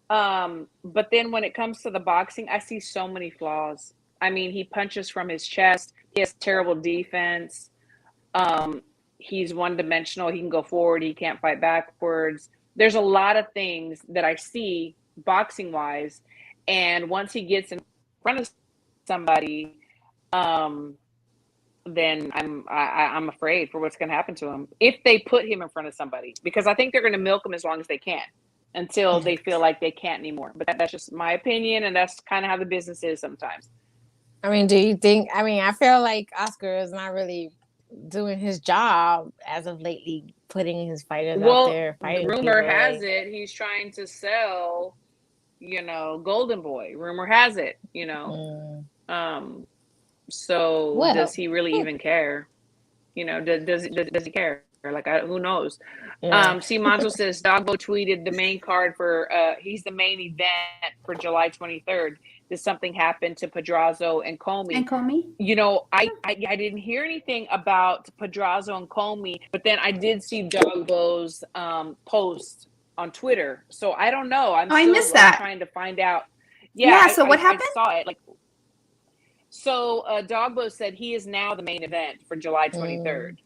But then when it comes to the boxing, I see so many flaws. I mean, he punches from his chest. He has terrible defense. He's one-dimensional. He can go forward. He can't fight backwards. There's a lot of things that I see boxing-wise. And once he gets in front of somebody, then I'm afraid for what's going to happen to him if they put him in front of somebody, because I think they're going to milk him as long as they can until they feel like they can't anymore. But that's just my opinion, and that's kind of how the business is sometimes. I mean, do you think? I mean, I feel like Oscar is not really doing his job as of lately, putting his fighters out there fighting. Rumor has it he's trying to sell, Golden Boy. Rumor has it, So does he really even care? You know, does he care? Like, who knows? Yeah. C. Monzo says Dogbo tweeted the main card for he's the main event for July 23rd. Did something happen to Pedrazo and Comey? And Comey? You know, I didn't hear anything about Pedrazo and Comey, but then I did see Dogbo's post on Twitter. So I don't know. I'm I still missed that. trying to find out. Yeah, so what happened? I saw it. Like, so Dogbo said he is now the main event for July 23rd.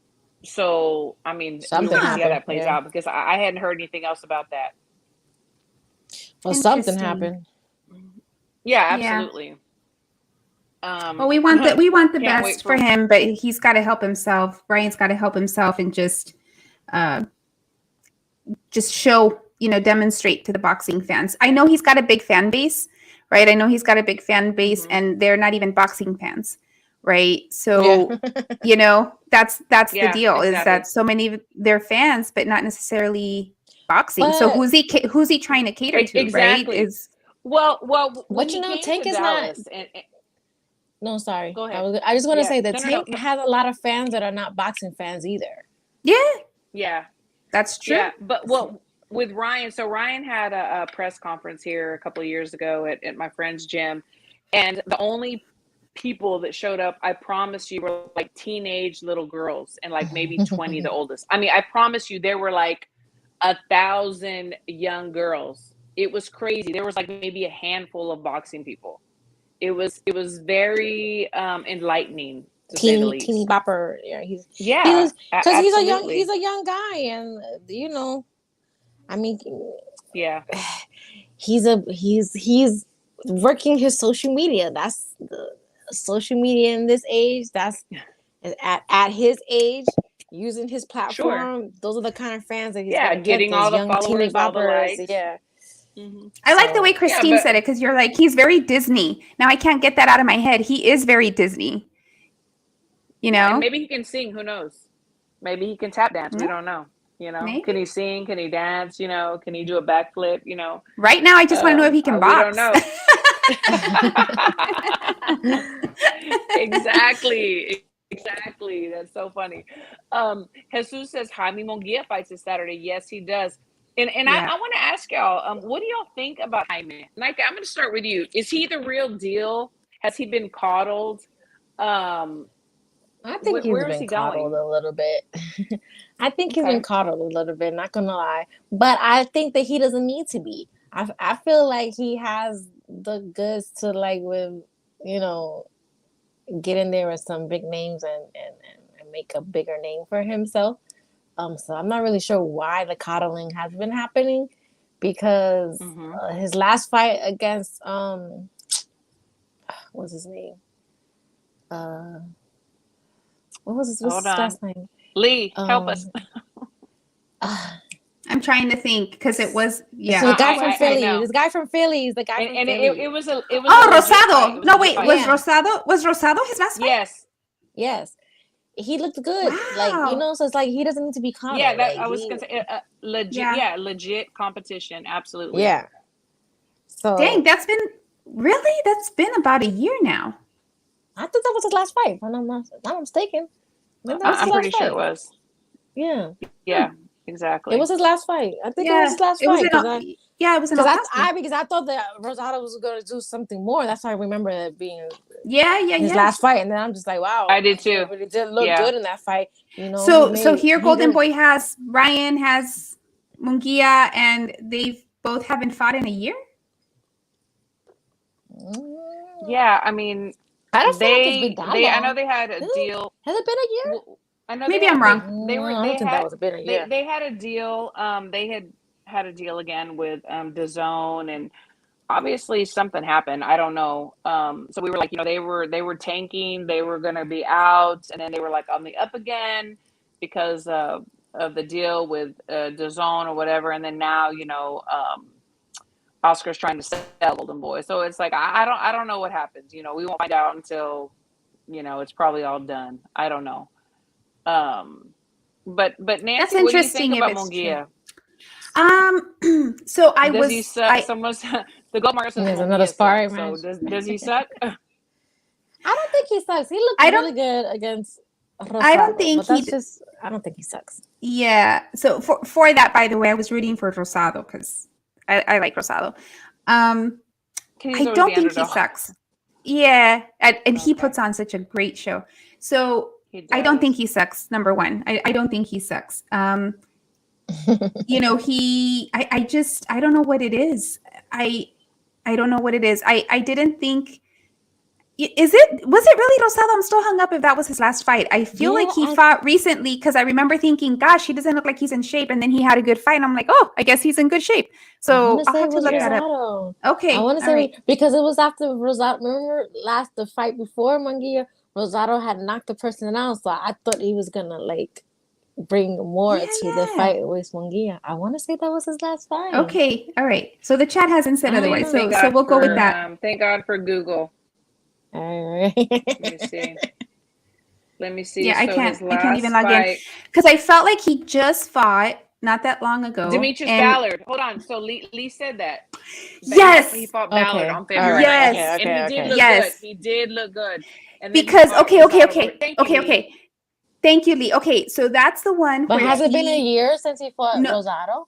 So, I mean, Something we'll see how happened, that plays yeah. out, because I hadn't heard anything else about that. Well, something Interesting. happened. Yeah, Yeah. absolutely. Well, we want the Can't best wait for for- him, but he's got to help himself. Brian's got to help himself and just show, demonstrate to the boxing fans. I know he's got a big fan base, right? I know he's got a big fan base, Mhm. and they're not even boxing fans, right? So, that's the Yeah, deal, is exactly. that so many of their fans, but not necessarily boxing. So But- who's he trying to cater to, Exactly. right? Well, But when you he know, came Tank to is not- Dallas, and No, sorry. Go ahead. I just want to Yeah. say that No, no, Tank no. has a lot of fans that are not boxing fans either. Yeah, yeah, that's true. yeah, but with Ryan, so Ryan had a press conference here a couple of years ago at my friend's gym, and the only people that showed up, I promise you, were like teenage little girls, and like maybe 20 the oldest. I mean, I promise you, there were like 1,000 young girls. It was crazy. There was like maybe a handful of boxing people. It was very enlightening, to say the least. Teeny bopper. Yeah, because Because he's a young guy, and I mean, yeah. he's working his social media. That's the social media in this age. That's at his age, using his platform. Those are the kind of fans that he's Yeah, gonna getting get, all those the young teeny followers, all the boppers. likes. Yeah. Mhm. I like the So- way Christine but- said it, because you're like, he's very Disney. Now I can't get that out of my head. He is very Disney. And maybe he can sing. Who knows? Maybe he can tap dance. We Yeah. don't know. Maybe. Can he sing? Can he dance? Can he do a backflip? Right now, I just want to know if he can We box. don't know. Exactly. That's so funny. Jesus says Jaime Munguia fights this Saturday. Yes, he does. And Yeah. I want to ask y'all, what do y'all think about Jaime? Mike, I'm going to start with you. Is he the real deal? Has he been coddled? I think Where he's is he been coddled going? a little bit. I think he's Okay. been coddled a little bit, not gonna lie. But I think that he doesn't need to be. I feel like he has the goods to, like, with get in there with some big names and make a bigger name for himself. So I'm not really sure why the coddling has been happening, because Mhm. his last fight against what's his name? What was his Hold on. last name? Lee, help us. I'm trying to think, because it was, So yeah. the guy I- from I Philly. know. This guy from Philly is the guy from And Philly. it was a Oh, legit fight. It Rosado. was No, a wait, legit was fight. Rosado his last fight? Yes. Yes, he looked good. Like, Wow. so it's like he doesn't need to be coddled. Yeah, like, I was gonna say legit. Yeah. Yeah, legit competition. Absolutely. Yeah. So Dang, that's been about a year now. I thought that was his last fight. If I'm not mistaken. I think that was I'm his pretty last sure fight. it was. Yeah, Yeah, exactly. it was his last fight. I think it was his last it was fight. in it was in El Paso. Because I thought that Rosado was going to do something more. That's why I remember it being Yeah. his last fight. And then I'm just like, wow, I did too. But it did look Yeah. good in that fight. So here Golden Boy has Ryan has Munguia, and they've both haven't fought in a year. Yeah, I mean, I don't feel like it's been that long. I know they had a Really? deal. Has it been a year? I know Maybe they I'm had- wrong. They were. I They don't think had. that was been a year. They had a deal. They had a deal again with DAZN, and obviously something happened. I don't know. So we were like, they were tanking. They were going to be out, and then they were like on the up again because of the deal with DAZN or whatever. And then now, Oscar's trying to sell Golden Boy. So it's like I don't know what happens. We won't find out until it's probably all done. I don't know. But Nancy, That's what do you interesting think if about it's Munguia? So I Does was he suck? the gold marker says There's Munguia another sucks. sparring So match. does he suck? I don't think he sucks. He looked I don't- really good against I don't Rosado, think but that's he. just I don't think he sucks. Yeah. So for that, by the way, I was rooting for Rosado because I like Rosado. Um, He's I always don't the think he underdog. sucks. Yeah, and he Okay, puts on such a great show. So he I don't think does. he sucks. Number one, I don't think he sucks. I don't know what it is. I I don't know what it is. I didn't think. Was it really Rosado? I'm still hung up if that was his last fight. I feel like Yeah, he fought recently because I remember thinking, gosh, he doesn't look like he's in shape. And then he had a good fight. And I'm like, oh, I guess he's in good shape. I want So to I'll say have it to was look that Yeah. up. Rosado. I Okay. want to All say right. because it was after Rosado. Remember the fight before Munguia, Rosado had knocked the person out, so I thought he was gonna like bring more to the Yeah. fight with Munguia. I want to say that was his last fight. Okay. All right. So the chat hasn't said I don't otherwise. know. So we'll go with that. Thank God for Google. All right. Let me see. Let me see. Yeah, I So his can't even last log in fight, because I felt like he just fought not that long ago. Demetrius And Ballard. Hold on. So Lee said that yes. he fought Ballard Okay. on All February right. 19th, Yes. and he did look Yes. good. He did look good. And then he Because fought okay. Rosado. Thank you, Lee. Okay. Thank you, Lee. Okay, so that's the one But where has it been a he year since he fought no Rosado?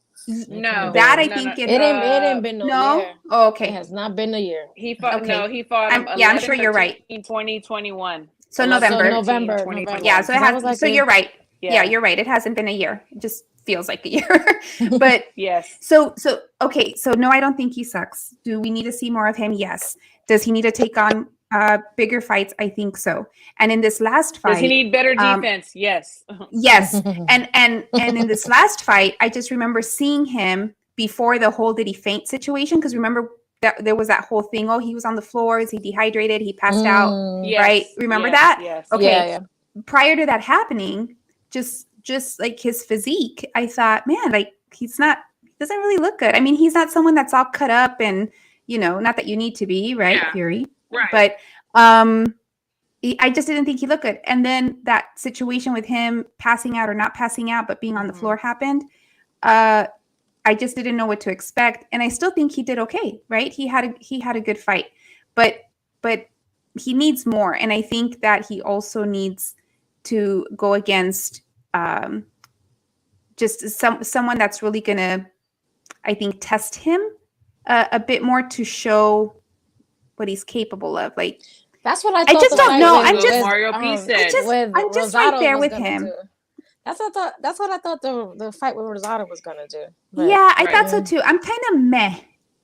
No, that I no, think It ain't been no no. year. Oh, It okay. has not been a year. He fought Okay. he fought him I'm sure you're right. 2021. So 11, November. 13, November. 2021. Yeah, so it 'Cause I has was like, so you're right. Yeah, Yeah. you're right. It hasn't been a year. It just feels like a year. But Yes. so okay, so no, I don't think he sucks. Do we need to see more of him? Yes. Does he need to take on bigger fights? I think so. And in this last fight, Does he need better defense? Yes. yes. And in this last fight, I just remember seeing him before the whole did he faint situation because remember that there was that whole thing, oh, he was on the floor, is he dehydrated, he passed out, Yes. right? Remember yes, that? Yes. Okay. Yeah. Prior to that happening, just like his physique, I thought, man, like he doesn't really look good. I mean, he's not someone that's all cut up and, not that you need to be, right, Yeah. Fury? Right. But I just didn't think he looked good. And then that situation with him passing out or not passing out, but being on the floor happened. I just didn't know what to expect, and I still think he did okay. Right? He had a good fight, but he needs more, and I think that he also needs to go against just someone that's really gonna, I think, test him a bit more to show what he's capable of. Like That's what I I thought. just the don't fight know. with- I'm just Mario P said. I'm just right Rosado there was with gonna him. do. That's what I thought the fight with Rosado was gonna do. But, Yeah, I Right. thought so too. I'm kind of meh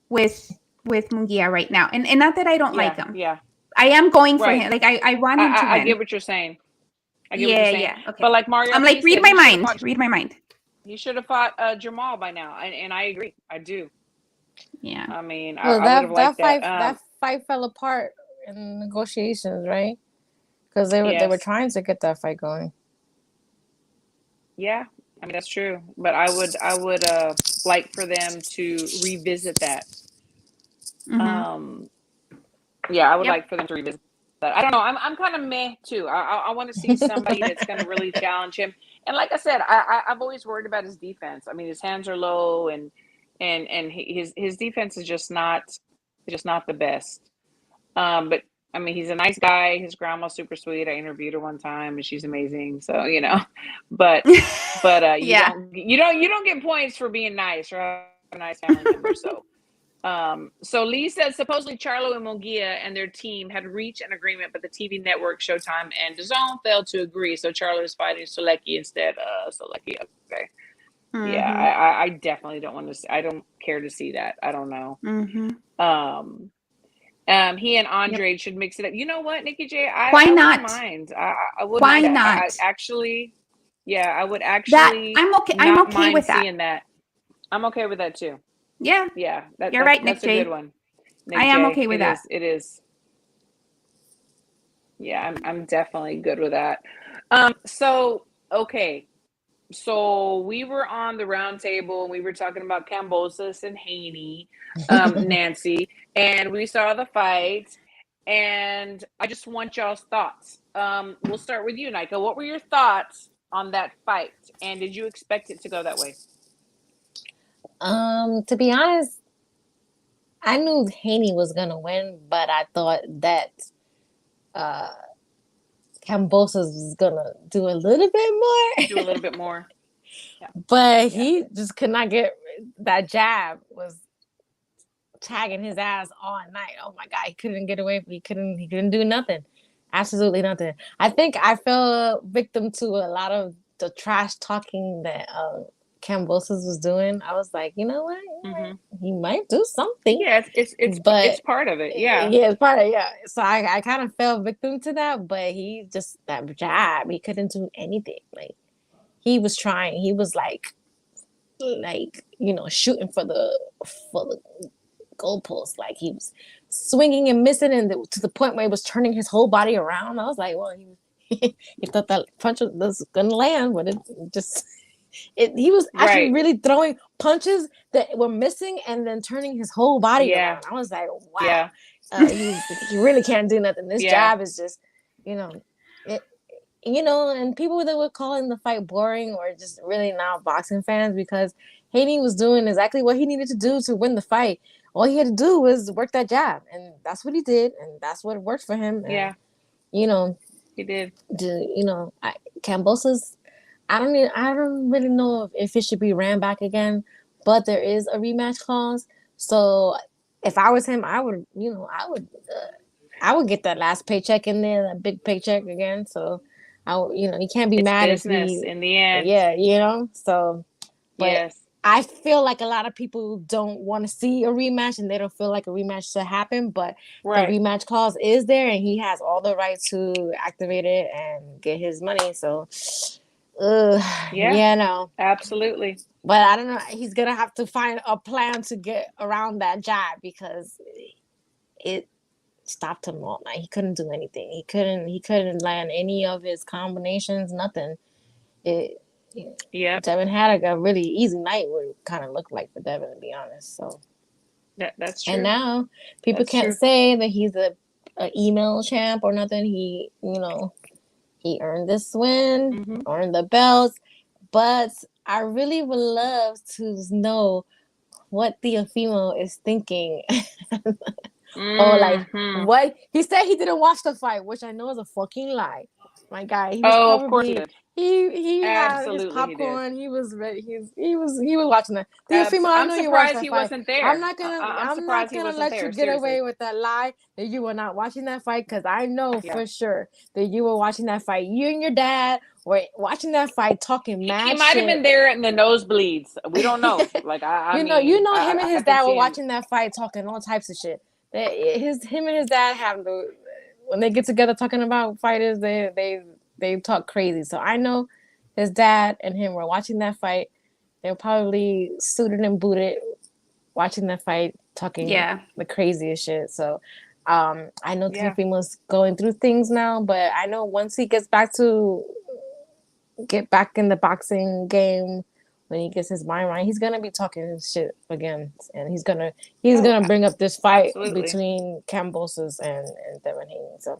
with Munguia right now, and not that I don't like him. Yeah. I am going for Right. him. Like I want him to win. I get what you're saying. I get what you're saying. Yeah. Okay. But like Mario, I'm P like, read said, my he should've mind. fought- Read my mind. He should have fought Jamal by now, and I agree. I do. Yeah. I mean, well, I would have liked that. that fight fell apart in negotiations, right? Because they were Yes. trying to get that fight going. Yeah, I mean that's true. But I would like for them to revisit that. Mhm. Yeah, I would Yep. like for them to revisit that. I don't know. I'm kind of meh too. I want to see somebody that's going to really challenge him. And like I said, I've always worried about his defense. I mean, his hands are low, and his defense is just not the best. But I mean, he's a nice guy. His grandma's super sweet. I interviewed her one time, and she's amazing. So but Yeah. you don't get points for being nice or have a nice family member. So Lee said supposedly Charlo and Munguia and their team had reached an agreement, but the TV network Showtime and DAZN failed to agree. So Charlo is fighting Solecki instead. Solecki, okay. Yeah, Mhm. I definitely don't want to. I don't care to see that. I don't know. Mhm. He and Andre should mix it up. You know what, Nikki J? Why I not? wouldn't mind. I wouldn't Why mind that. not? Actually, yeah, I would That actually. I'm okay. not I'm okay mind with that. seeing that. I'm okay with that too. Yeah. Yeah, You're right, Nick that's a J. good one. Nick I am J. okay with that. It is. Yeah, I'm definitely good with that. So okay. So we were on the round table and we were talking about Kambosos and Haney, Nancy, and we saw the fight. And I just want y'all's thoughts. We'll start with you, Nika. What were your thoughts on that fight? And did you expect it to go that way? To be honest, I knew Haney was gonna win, but I thought that Cambosos was gonna do a little bit more. Do a little bit more. But he just could not get that jab was tagging his ass all night. Oh my god, he couldn't get away. He couldn't do nothing. Absolutely nothing. I think I fell victim to a lot of the trash talking that Cambosos was doing. I was like, you know what? He might do something. Yeah, it's part of it. Yeah. Yeah, it's part of it. Yeah. So I kind of fell victim to that, but he just that jab, he couldn't do anything. Like he was trying. He was like shooting for the goalpost. Like he was swinging and missing, and to the point where he was turning his whole body around. I was like, well, he thought that punch was gonna land, but he was actually really throwing punches that were missing and then turning his whole body around. I was like, wow, he really can't do nothing. This jab is just, and people that were calling the fight boring or just really not boxing fans, because Haney was doing exactly what he needed to do to win the fight. All he had to do was work that jab, and that's what he did, and that's what worked for him. And, he did. Cambosos, I don't really know if it should be ran back again, but there is a rematch clause. So if I was him, I would get that last paycheck in there, that big paycheck again. So he can't be mad if he in the end. Yeah, so but yes. I feel like a lot of people don't want to see a rematch, and they don't feel like a rematch should happen, but the rematch clause is there, and he has all the right to activate it and get his money. So no, absolutely. But I don't know, he's gonna have to find a plan to get around that jab, because it stopped him all night. He couldn't do anything. He couldn't land any of his combinations, nothing. Devin had a really easy night, what it kind of looked like for Devin, to be honest. So that's true. And now people can't say that he's a email champ or nothing. He earned this win, earned the belts. But I really would love to know what Teofimo is thinking. Or like what he said. He didn't watch the fight, which I know is a fucking lie. My guy, he was of course he did. He had his popcorn. He was ready. He was watching that. Teofimo, I know you watched that fight. Wasn't there. I'm not gonna let you get away with that lie that you were not watching that fight, because I know for sure that you were watching that fight. You and your dad were watching that fight, talking mad shit. He might have been there in the nosebleeds. We don't know. Like I mean, him and his dad were watching that fight, talking all types of shit. Him and his dad have when they get together talking about fighters, they talk crazy. So I know his dad and him were watching that fight. They were probably suited and booted, watching that fight, talking the craziest shit. So I know Teofimo's going through things now, but I know once he gets back in the boxing game, when he gets his mind right, he's gonna be talking shit again, and he's gonna bring up this fight between Cambosos and Devin Haney. So.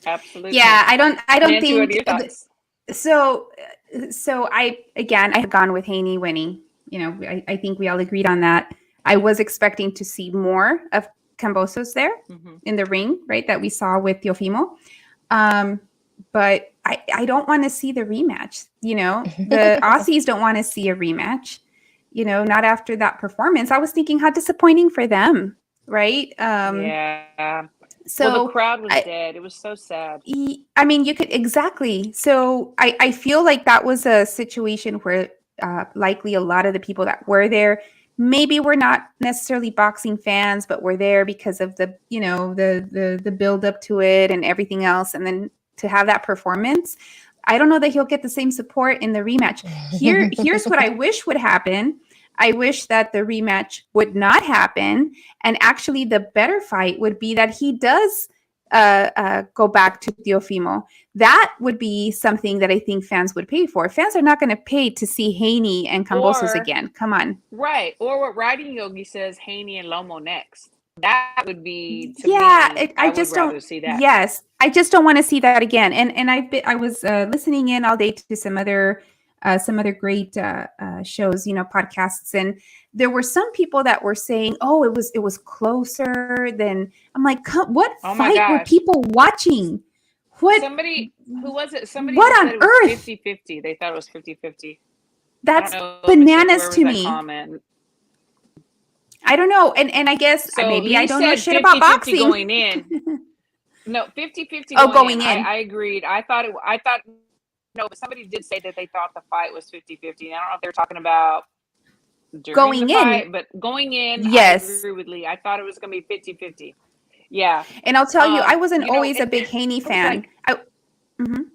Absolutely. Yeah, I don't Nancy, what are your think thoughts? so I have gone with Haney winning. I think we all agreed on that. I was expecting to see more of Cambosos there in the ring, right, that we saw with Teofimo. But I don't want to see the rematch. The Aussies don't want to see a rematch, not after that performance. I was thinking how disappointing for them, right? So the crowd was dead. It was so sad. I mean, you could exactly. So I feel like that was a situation where likely a lot of the people that were there maybe were not necessarily boxing fans, but were there because of the the build up to it and everything else, and then to have that performance. I don't know that he'll get the same support in the rematch. Here's what I wish would happen. I wish that the rematch would not happen. And actually the better fight would be that he does go back to Teofimo. That would be something that I think fans would pay for. Fans are not going to pay to see Haney and Cambosos again. Come on. Right. Or what Riding Yogi says, Haney and Lomo next. That would be, to me, I just don't see that. Yes. I just don't want to see that again. And I was listening in all day to some other great shows, podcasts, and there were some people that were saying, "Oh, it was closer than." I'm like, what fight were people watching? What? Somebody, who was it? Somebody What just on said it was earth? 50-50. They thought it was 50-50. That's I don't know. Let me see, bananas where was to that me. comment? I don't know. And I guess So maybe I Lee don't know said shit about 50-50 boxing. going in. No, 50-50 Oh, going in. going in. I agreed. No, but somebody did say that they thought the fight was 50-50. I don't know if they were talking about during Going the in. fight, but going in, Yes. I agree with Lee. I thought it was going to be 50-50. Yeah. And I'll tell you, I wasn't you know, always a and big Haney it was fan. like, Mhm.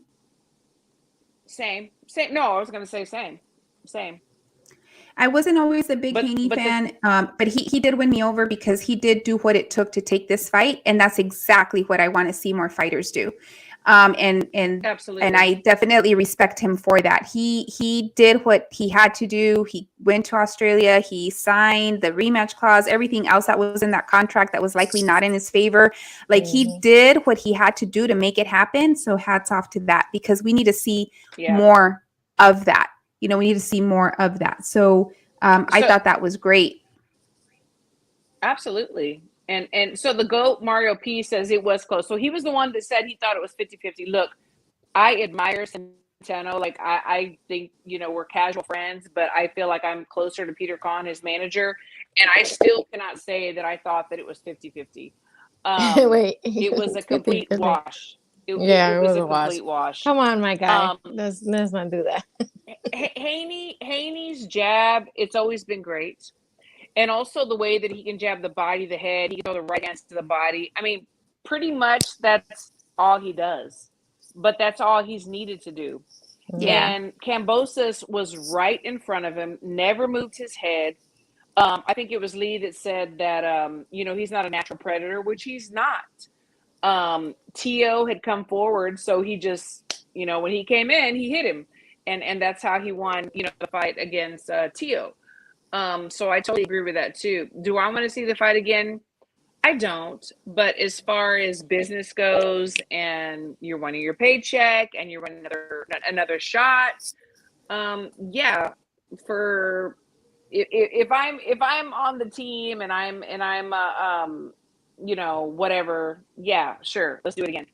same. No, I was going to say same. I wasn't always a big But Haney the fan, but he did win me over because he did do what it took to take this fight, and that's exactly what I want to see more fighters do. And absolutely. I definitely respect him for that. He did what he had to do. He went to Australia. He signed the rematch clause. Everything else that was in that contract that was likely not in his favor. Like he did what he had to do to make it happen. So hats off to that, because we need to see more of that. You know, we need to see more of that. So I thought that was great. Absolutely. And so the GOAT Mario P says it was close. So he was the one that said he thought it was 50-50. Look, I admire Centeno. Like I think, you know, we're casual friends, but I feel like I'm closer to Peter Kahn, his manager. And I still cannot say that I thought that it was 50-50. Wait, it was a complete 50-50. wash. It was a complete wash. Come on, my guy. Let's not do that. Haney's jab, it's always been great. And also the way that he can jab the body, the head, he can throw the right hands to the body. I mean, pretty much that's all he does. But that's all he's needed to do. Yeah. And Kambosos was right in front of him, never moved his head. I think it was Lee that said that, you know, he's not a natural predator, which he's not. Tio had come forward, so he just, you know, when he came in, he hit him. And that's how he won, you know, the fight against Tio. So I totally agree with that too. Do I want to see the fight again? I don't. But as far as business goes, and you're wanting your paycheck, and you're wanting another shot, yeah. For if I'm on the team and I'm you know, whatever, yeah, sure, let's do it again.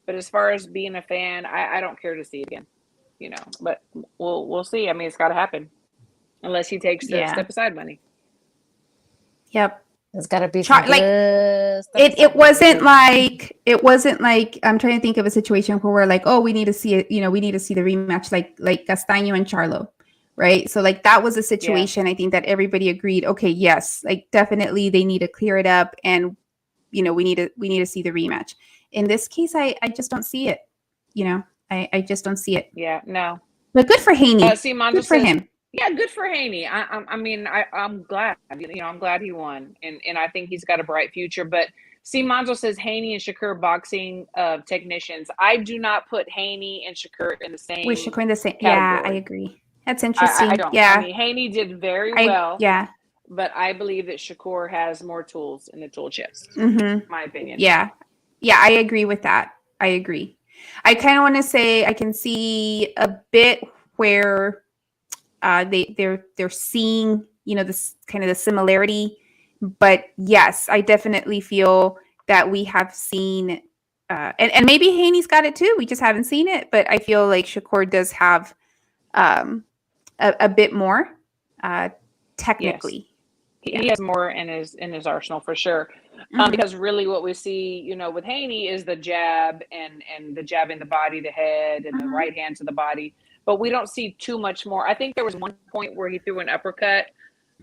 But as far as being a fan, I don't care to see it again. You know, but we'll see. I mean, it's got to happen. Unless he takes the step aside money. Yep. It's got to be like it wasn't like I'm trying to think of a situation where we're like, oh, we need to see it, you know, we need to see the rematch, like Castaño and Charlo, right? So like that was a situation I think that everybody agreed, okay, yes, like definitely they need to clear it up, and you know, we need to see the rematch. In this case, I just don't see it. You know, I just don't see it. Yeah, no. But good for Haney. Good for him. Yeah, good for Haney. I mean, I'm glad. You know, I'm glad he won, and I think he's got a bright future. But Manzo says Haney and Shakur boxing technicians. I do not put Haney and Shakur in the same. With Shakur in the same. category. Yeah, I agree. That's interesting. I don't. Yeah. I mean, Haney did very well. Yeah. But I believe that Shakur has more tools in the tool chest. My opinion. Yeah. Yeah, I agree with that. I agree. I kind of want to say I can see a bit where they're seeing, you know, this kind of the similarity, but yes, I definitely feel that we have seen, and maybe Haney's got it too. We just haven't seen it, but I feel like Shakur does have a bit more technically. Yes. He has more in his arsenal for sure. Because really what we see, you know, with Haney is the jab and the jab in the body, the head, and the right hand to the body. But we don't see too much more. I think there was one point where he threw an uppercut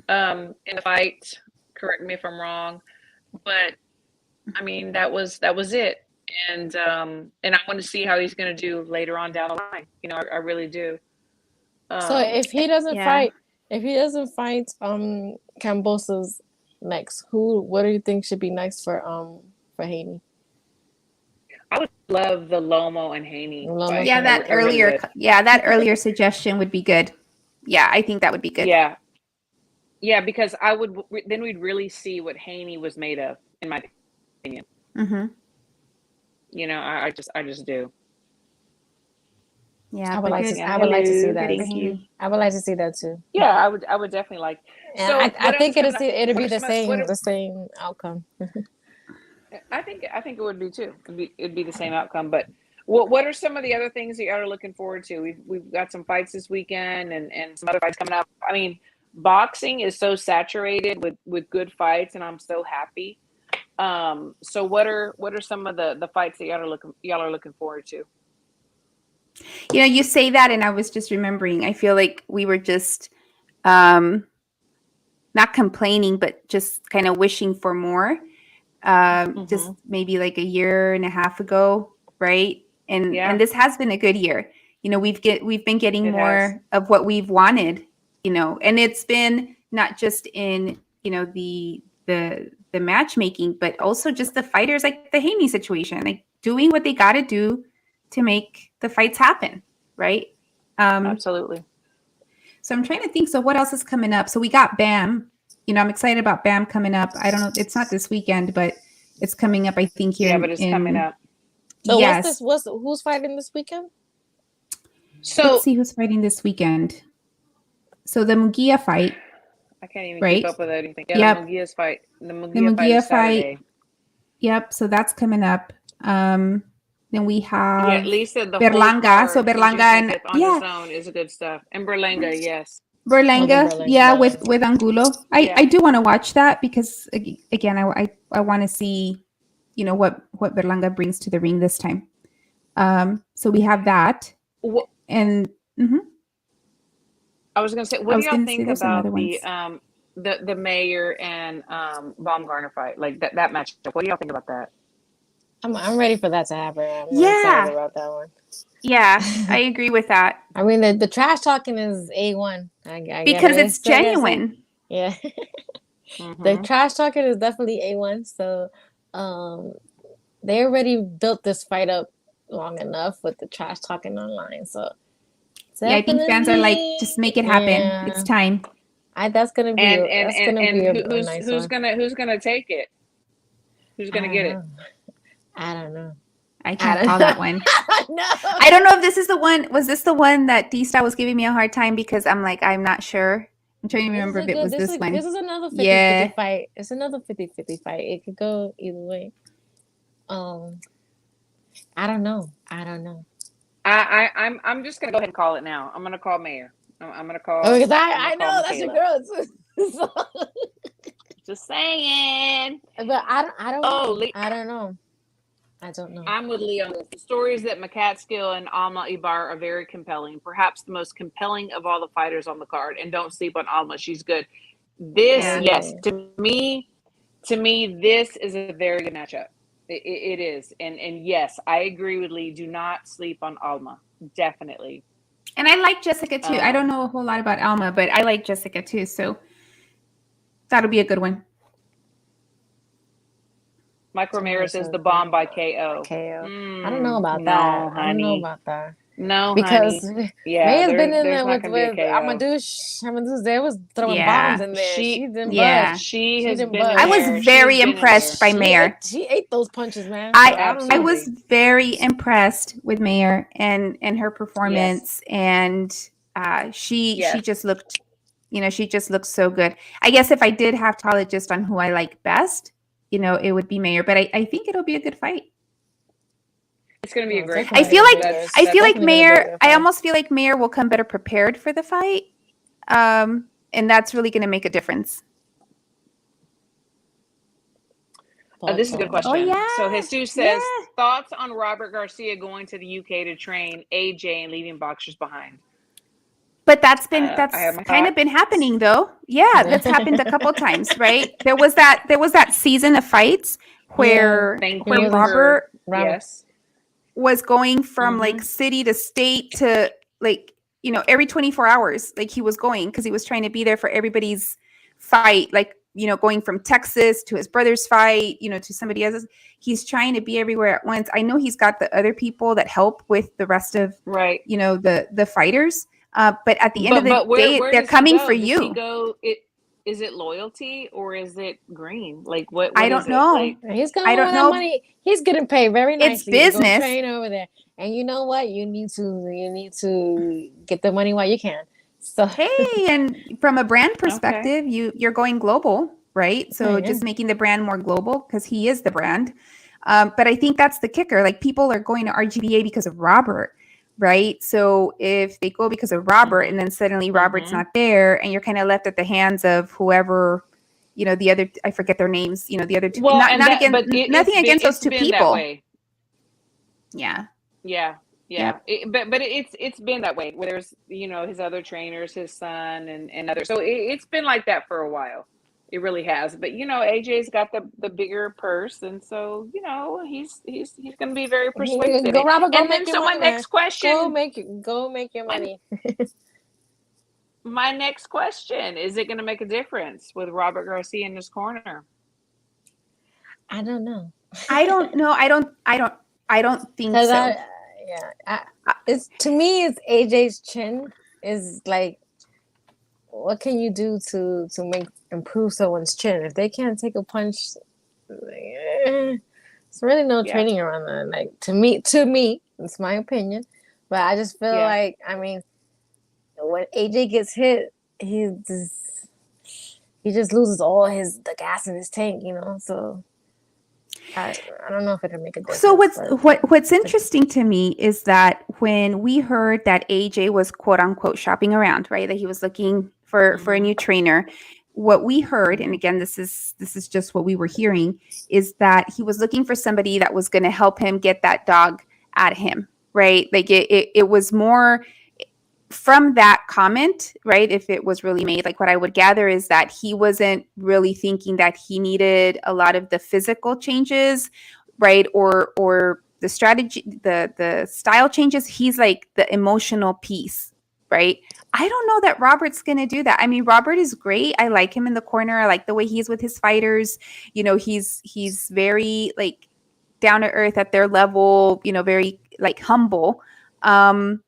in the fight. Correct me if I'm wrong. But I mean, that was it. And I want to see how he's going to do later on down the line. You know, I really do. So if he doesn't fight Kambosos next, what do you think should be next for Haney? I would love the Lomo and Haney. Yeah, that earlier suggestion would be good. Yeah, I think that would be good. Yeah, because then we'd really see what Haney was made of, in my opinion. You know, I just do. Yeah, I would like to see that. Thank you. I would like to see that too. Yeah, I would definitely like. So I think it'd be the same outcome. I think it would be too. It'd be the same outcome. But What are some of the other things that you are looking forward to? We've got some fights this weekend and some other fights coming up. I mean, boxing is so saturated with good fights, and I'm so happy. So what are some of the fights that y'all are looking forward to? You know, you say that, and I was just remembering. I feel like we were just not complaining, but just kind of wishing for more. Just maybe like a year and a half ago, right? Yeah. And this has been a good year. You know, we've been getting It more has. of what we've wanted. You know, and it's been not just in, you know, the matchmaking, but also just the fighters, like the Haney situation, like doing what they got to do to make the fights happen, right? Absolutely. So I'm trying to think. So what else is coming up? So we got BAM. You know, I'm excited about BAM coming up. I don't know. It's not this weekend, but it's coming up, I think, here. Yeah, but it's coming up. So yes. who's fighting this weekend? So Let's see who's fighting this weekend. So the Munguia fight. I can't even right? keep up with everything. Yeah, Yep. the Munguia's fight. The The Munguia fight Munguia is Saturday. Yep. So that's coming up. Then we have Yeah, Lisa, the Berlanga. So Berlanga Berlanga and on its own is a good stuff. And Berlanga, yes. Berlanga, Berlanga. yeah, with Angulo. Yeah. I do want to watch that because again, I want to see, you know, what Berlanga brings to the ring this time. So we have that, What, and mhm. I was going to say, I what was do y'all gonna say think there's some about other the Mayer and Baumgartner fight, like that matchup? What do y'all think about that? I'm ready for that to happen. I'm Yeah. excited about that one. Yeah, I agree with that I mean, the trash talking is A1. I because gotta it's still gotta say- genuine. Yeah. Mhm. The trash talking is definitely A1. So they already built this fight up long enough with the trash talking online. So Yeah, I think fans are like, definitely- just make it happen. Yeah. It's time. That's gonna be And a nice who's one. who's gonna take it? Who's gonna get it? I don't know. I can't call that one. No. I don't know if this is the one. Was this the one that D-Star was giving me a hard time because I'm like, I'm not sure. I'm trying to remember if it was this one. This is another 50-50 Yeah. fight. It's another 50-50 fight. It could go either way. I don't know. I'm just gonna go ahead and call it now. I'm gonna call Mayer. I'm gonna call. Oh, because I'm I gonna call know that's your Michaela. girl too. So- Just saying. but I don't Oh, know. I don't know. I'm with Lee on this. The stories that McCaskill and Alma Ibar are very compelling. Perhaps the most compelling of all the fighters on the card. And don't sleep on Alma. She's good. This, Yeah. yes, to me, this is a very good matchup. It is. And yes, I agree with Lee. Do not sleep on Alma. Definitely. And I like Jessica too. I don't know a whole lot about Alma, but I like Jessica too. So that'll be a good one. Mike Ramirez is the bomb by KO. I don't know about no, that. Honey. I don't know about that. No, Because honey. Yeah, Maya's been in there's there not with gonna be a KO. Amadouche. They was throwing Yeah. bombs in there. She- She didn't yeah. budge. She She has didn't been. budge. in I was there. very She's been in impressed there. by Mayer. She ate those punches, man. I So don't know. I was Absolutely. very impressed with Mayer and her performance, and she Yes. just looked, you know, she just looked so good. I guess if I did have to call it just on who I like best, you know, it would be Mayer. But I think it'll be a good fight. It's going to be a great. I feel like That's- I feel like definitely gonna be a Mayer. good I fight. almost feel like Mayer will come better prepared for the fight, and that's really going to make a difference. This is a good question. Oh, yeah. So Jesus says, thoughts on Robert Garcia going to the UK to train AJ and leaving boxers behind? But that's been I have my kind of thoughts. been happening though. Yeah, that's happened a couple times, right? There was that season of fights where Thank where you for- Robert Yes. was going from Mhm. like city to state to like, you know, every 24 hours, like he was going because he was trying to be there for everybody's fight, like, you know, going from Texas to his brother's fight, you know, to somebody else's. He's trying to be everywhere at once. I know he's got the other people that help with the rest of, Right. you know, the fighters. But at the end of the But where day, they're does he coming go? for Does you. he go? Is it loyalty or is it green? Like what I is don't it? know. Like, He's going I don't with know. that money. He's getting paid very nicely. It's to go business. train over there, and you know what? You need to get the money while you can. So Hey, and from a brand perspective, you're going global, right? So Yeah. just making the brand more global because he is the brand. But I think that's the kicker. Like, people are going to RGBA because of Robert, right? So if they go because of Robert and then suddenly Robert's not there, and you're kind of left at the hands of whoever, the other, I forget their names, the other two, Well, not, and not that, against, but nothing against those it's two been that people. way. Yeah. Yeah. Yep. But it's been that way, where there's, his other trainers, his son and others. So it's been like that for a while. It really has. But AJ's got the bigger purse, and so he's going to be very persuasive. Go, Robert, go And make then your so my money, man. next question, Go make your my, money. my next question, is it going to make a difference with Robert Garcia in his corner? I don't know. I don't know. I don't think so. It's, to me, it's AJ's chin is like, what can you do to improve someone's chin if they can't take a punch? It's really no training around that. Like, to me, it's my opinion, but I just feel like, I mean, when AJ gets hit, he just loses all the gas in his tank, So I don't know if it'll make a difference. So what's interesting to me is that when we heard that AJ was quote unquote shopping around, right, that he was looking for a new trainer, what we heard, and again, this is just what we were hearing, is that he was looking for somebody that was going to help him get that dog at him, right? Like it was more from that comment, right? If it was really made, like, what I would gather is that he wasn't really thinking that he needed a lot of the physical changes, right? Or the strategy, the style changes. He's like the emotional piece, right? I don't know that Robert's going to do that. I mean, Robert is great. I like him in the corner. I like the way he is with his fighters. He's very like down to earth at their level, very like humble. But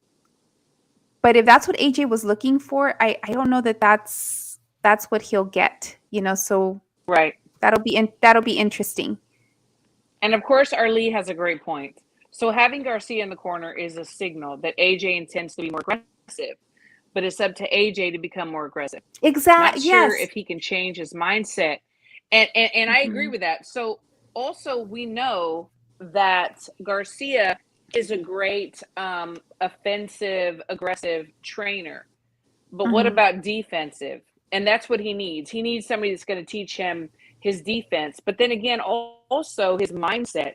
if that's what AJ was looking for, I don't know that that's what he'll get, so right. That'll be interesting. And of course, Arlie has a great point. So having Garcia in the corner is a signal that AJ intends to be more aggressive, but it's up to AJ to become more aggressive. Exactly. Not sure if he can change his mindset. And I agree with that. So also, we know that Garcia is a great offensive, aggressive trainer. But what about defensive? And that's what he needs. He needs somebody that's going to teach him his defense. But then again, also his mindset.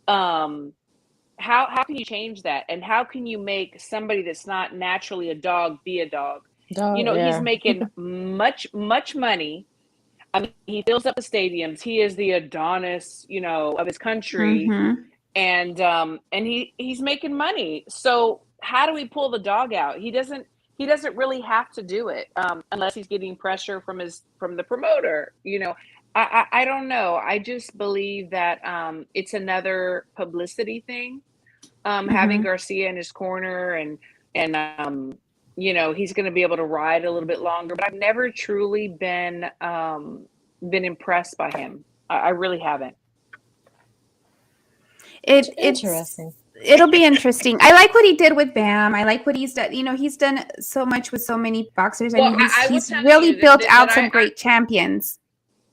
How can you change that? And how can you make somebody that's not naturally a dog be a dog? He's making much money. I mean, he fills up the stadiums. He is the Adonis, of his country. And he's making money. So how do we pull the dog out? He doesn't really have to do it unless he's getting pressure from the promoter. I don't know. I just believe that it's another publicity thing. Having Garcia in his corner and he's going to be able to ride a little bit longer. But I've never truly been impressed by him. I really haven't. It's interesting. It'll be interesting. I like what he did with Bam. I like what he's done. He's done so much with so many boxers. Well, he's really built out some great champions.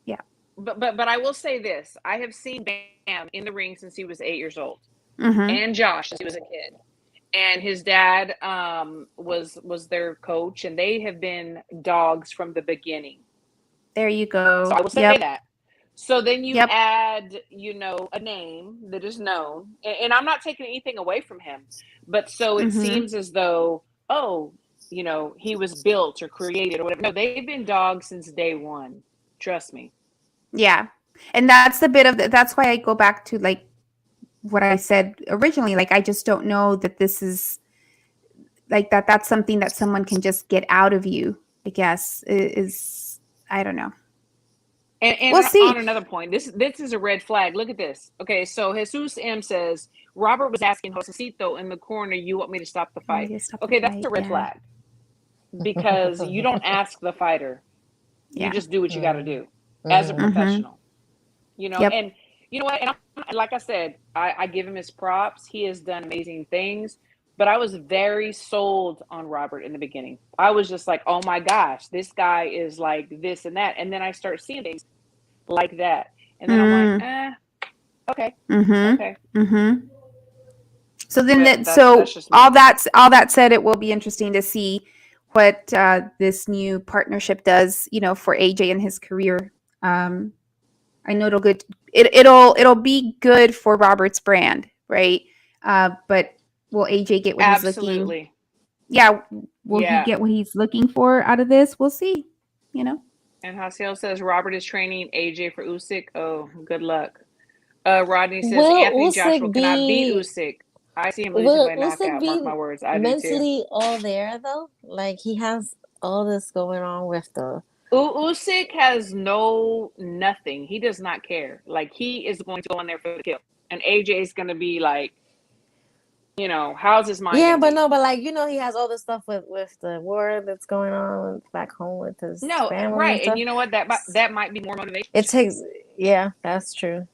Yeah. But I will say this. I have seen Bam in the ring since he was 8 years old. And Josh since he was a kid. And his dad was their coach, and they have been dogs from the beginning. There you go. So I will say that. So then you add, a name that is known, and I'm not taking anything away from him, but so it seems as though, he was built or created or whatever. No, they've been dogs since day one. Trust me. Yeah. And that's that's why I go back to like what I said originally. Like, I just don't know that this is like that's something that someone can just get out of you, I guess, is I don't know. And we'll see. On another point, this is a red flag. Look at this. Okay, so Jesus M says, Robert was asking Josecito in the corner, you want me to stop the fight? Okay, that's a red flag. Because you don't ask the fighter. You just do what you got to do as a professional. And you know what? And like I said, I give him his props. He has done amazing things. But I was very sold on Robert in the beginning. I was just like, oh my gosh, this guy is like this and that. And then I start seeing things like that. And then I'm like, Okay. Mm-hmm. Okay. Mm-hmm. So then But so that's just me. all that said, it will be interesting to see what this new partnership does, for AJ and his career. Um, I know it'll be good for Robert's brand, right? But will AJ get what he's looking? Absolutely. Yeah, will he Yeah. get what he's looking for out of this? We'll see. And Hasiel says Robert is training AJ for Usyk. Oh, good luck. Rodney says Will Anthony Joshua Usyk cannot beat be Usyk. I see him losing will by Usyk knockout. Mark be my words. I do too. mentally all there though? Like he has all this going on with the Usyk has nothing. He does not care. Like he is going to go in there for the kill, and AJ is going to be like, how's his mind yeah, going to but be? no, but like he has all this stuff with the war that's going on back home with his No, family and right. And stuff. you know what? That might be more motivation. It takes, yeah, that's true.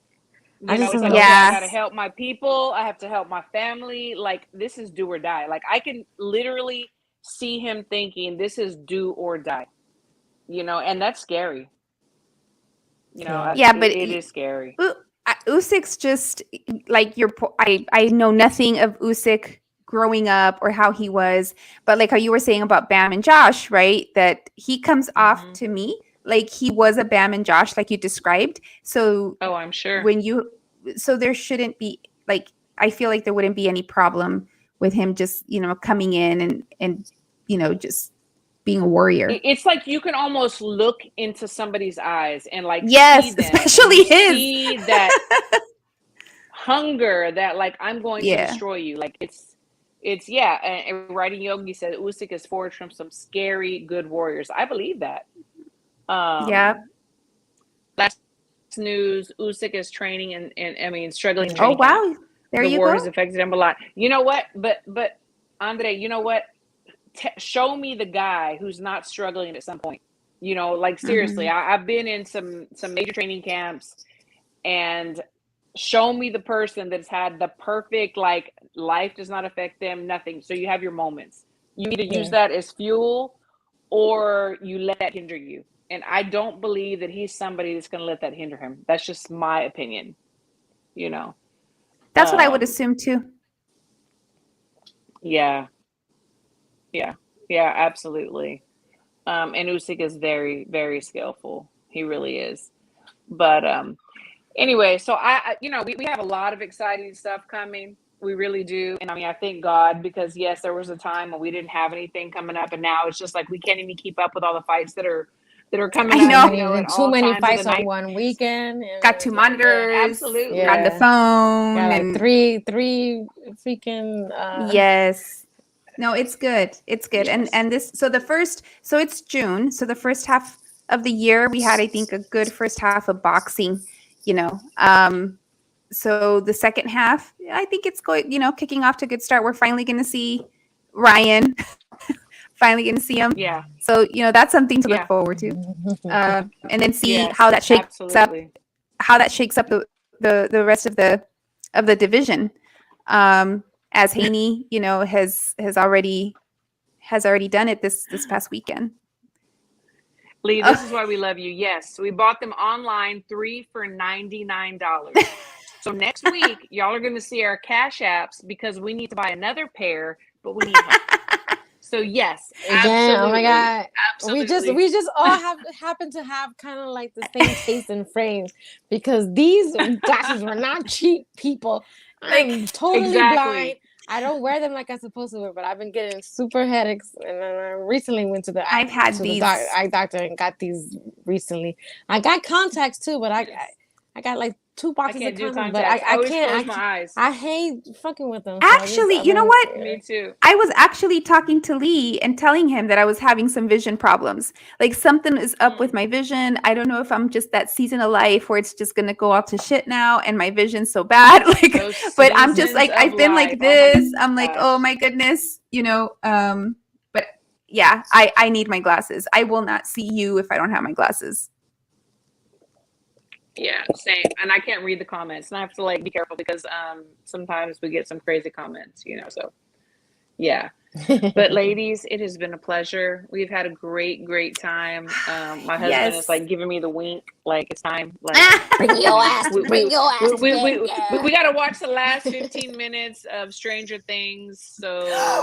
I just It's don't like, know. okay, I Yeah. got to help my people. I have to help my family. Like this is do or die. Like I can literally see him thinking this is do or die. And that's scary. Yeah. Yeah, but It is scary. Usyk's just like I know nothing of Usyk growing up or how he was, but like how you were saying about Bam and Josh, right? That he comes off Mhm. to me like he was a Bam and Josh, like you described. So Oh, I'm sure. so there shouldn't be like I feel like there wouldn't be any problem with him just coming in and just being a warrior. It's like you can almost look into somebody's eyes and like see Yes, them, and you especially his. see that hunger that like I'm going to Yeah. destroy you. Like it's yeah. And Writing Yogi said Usyk is forged from some scary good warriors. I believe that. Yeah. Last news: Usyk is training and I mean struggling in Yeah. Oh training camp. wow. There The you war has go. affected him a lot. You know what? But Andre, you know what? Show me the guy who's not struggling at some point. Like seriously, Mhm. I've been in some major training camps, and show me the person that's had the perfect like life does not affect them, nothing. So you have your moments. You either use Yeah. that as fuel or you let that hinder you. And I don't believe that he's somebody that's going to let that hinder him. That's just my opinion. You know. That's what I would Um, assume too. yeah, yeah, yeah, absolutely. And Usyk is very, very skillful. He really is. But anyway, so we have a lot of exciting stuff coming. We really do. And I mean, I thank God because yes, there was a time when we didn't have anything coming up, and now it's just like we can't even keep up with all the fights that are coming I up, know. at Too all many times of the fights on night. one weekend, and Got it's two like, monitors, got Absolutely. the yeah, phone, got like and three freaking yes. No, it's good. It's good. And Yes. so it's June. So the first half of the year we had I think a good first half of boxing, you know. So the second half, I think it's going, kicking off to a good start. We're finally going to see Ryan, finally going to see him. Yeah. So, that's something to look Yeah. forward to. And then see Yes. Absolutely. how that shakes up the rest of the division. As Haney, has already done it this past weekend. Lee, this is why we love you. Yes, we bought them online, 3 for $99. So next week, y'all are going to see our cash apps because we need to buy another pair, but we need help. So yes, again. Oh my absolutely. god, Absolutely. we just all happen to have kind of like the same taste in frames because these glasses were not cheap, people. I'm totally Exactly. blind. I don't wear them like I'm supposed to wear, but I've been getting super headaches, and then I recently went to the I've had these. eye doctor and got these recently. I got contacts too, but I got like 2 I boxes can't of do contacts, but contacts. I always close can't. my eyes. I hate fucking with them. Actually, I've you know been- what? Me too. I was actually talking to Lee and telling him that I was having some vision problems. Like something is up with my vision. I don't know if I'm just that season of life where it's just gonna go all to shit now and my vision's so bad. Like, Those but I'm just like seasons of I've been like life. Oh my this. I'm like, oh gosh. my goodness, But yeah, I need my glasses. I will not see you if I don't have my glasses. Yeah, same. And I can't read the comments, and I have to like be careful because sometimes we get some crazy comments, so Yeah. But ladies, it has been a pleasure. We've had a great time. My husband is Yes. like giving me the wink, like it's time. Like Bring your ass, we bring your ass we again, we got to watch the last 15 minutes of Stranger Things. So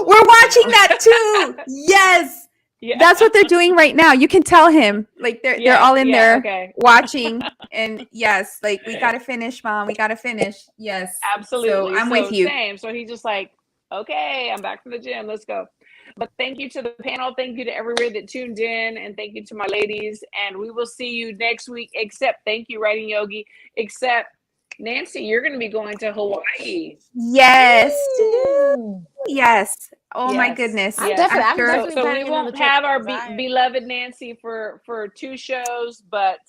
We're watching that too. Yes. Yeah. That's what they're doing right now. You can tell him. Like they're Yeah, all in yeah, there okay. watching. And yes, like we gotta finish, Mom. We gotta finish. Yes. Absolutely. So I'm with you. Same. So he's just like, okay, I'm back from the gym. Let's go. But thank you to the panel. Thank you to everybody that tuned in. And thank you to my ladies. And we will see you next week. Except, thank you, Writing Yogi. Except, Nancy, you're going to be going to Hawaii. Yes. Ooh. Yes. Oh my Yes. goodness. I'm Yes. definitely, I'm After- definitely So we planning another won't trip, have our 'cause I- beloved Nancy for 2 shows, but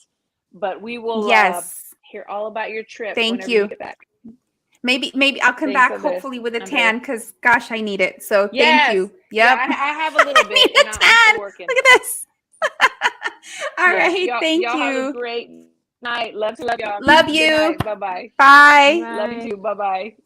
we will Yes. hear all about your trip Thank whenever you. get back. Maybe I'll come Thanks, back Andres. hopefully with a Andres. tan because gosh, I need it. So Yes. thank you. Yeah, Yep. I have a little bit, need and a I'm tan. still working. Look at this. All Yes, right. Thank y'all have a you. great night. Love y'all. Love Good you. night. Bye-bye. Bye. Love you too. Bye-bye.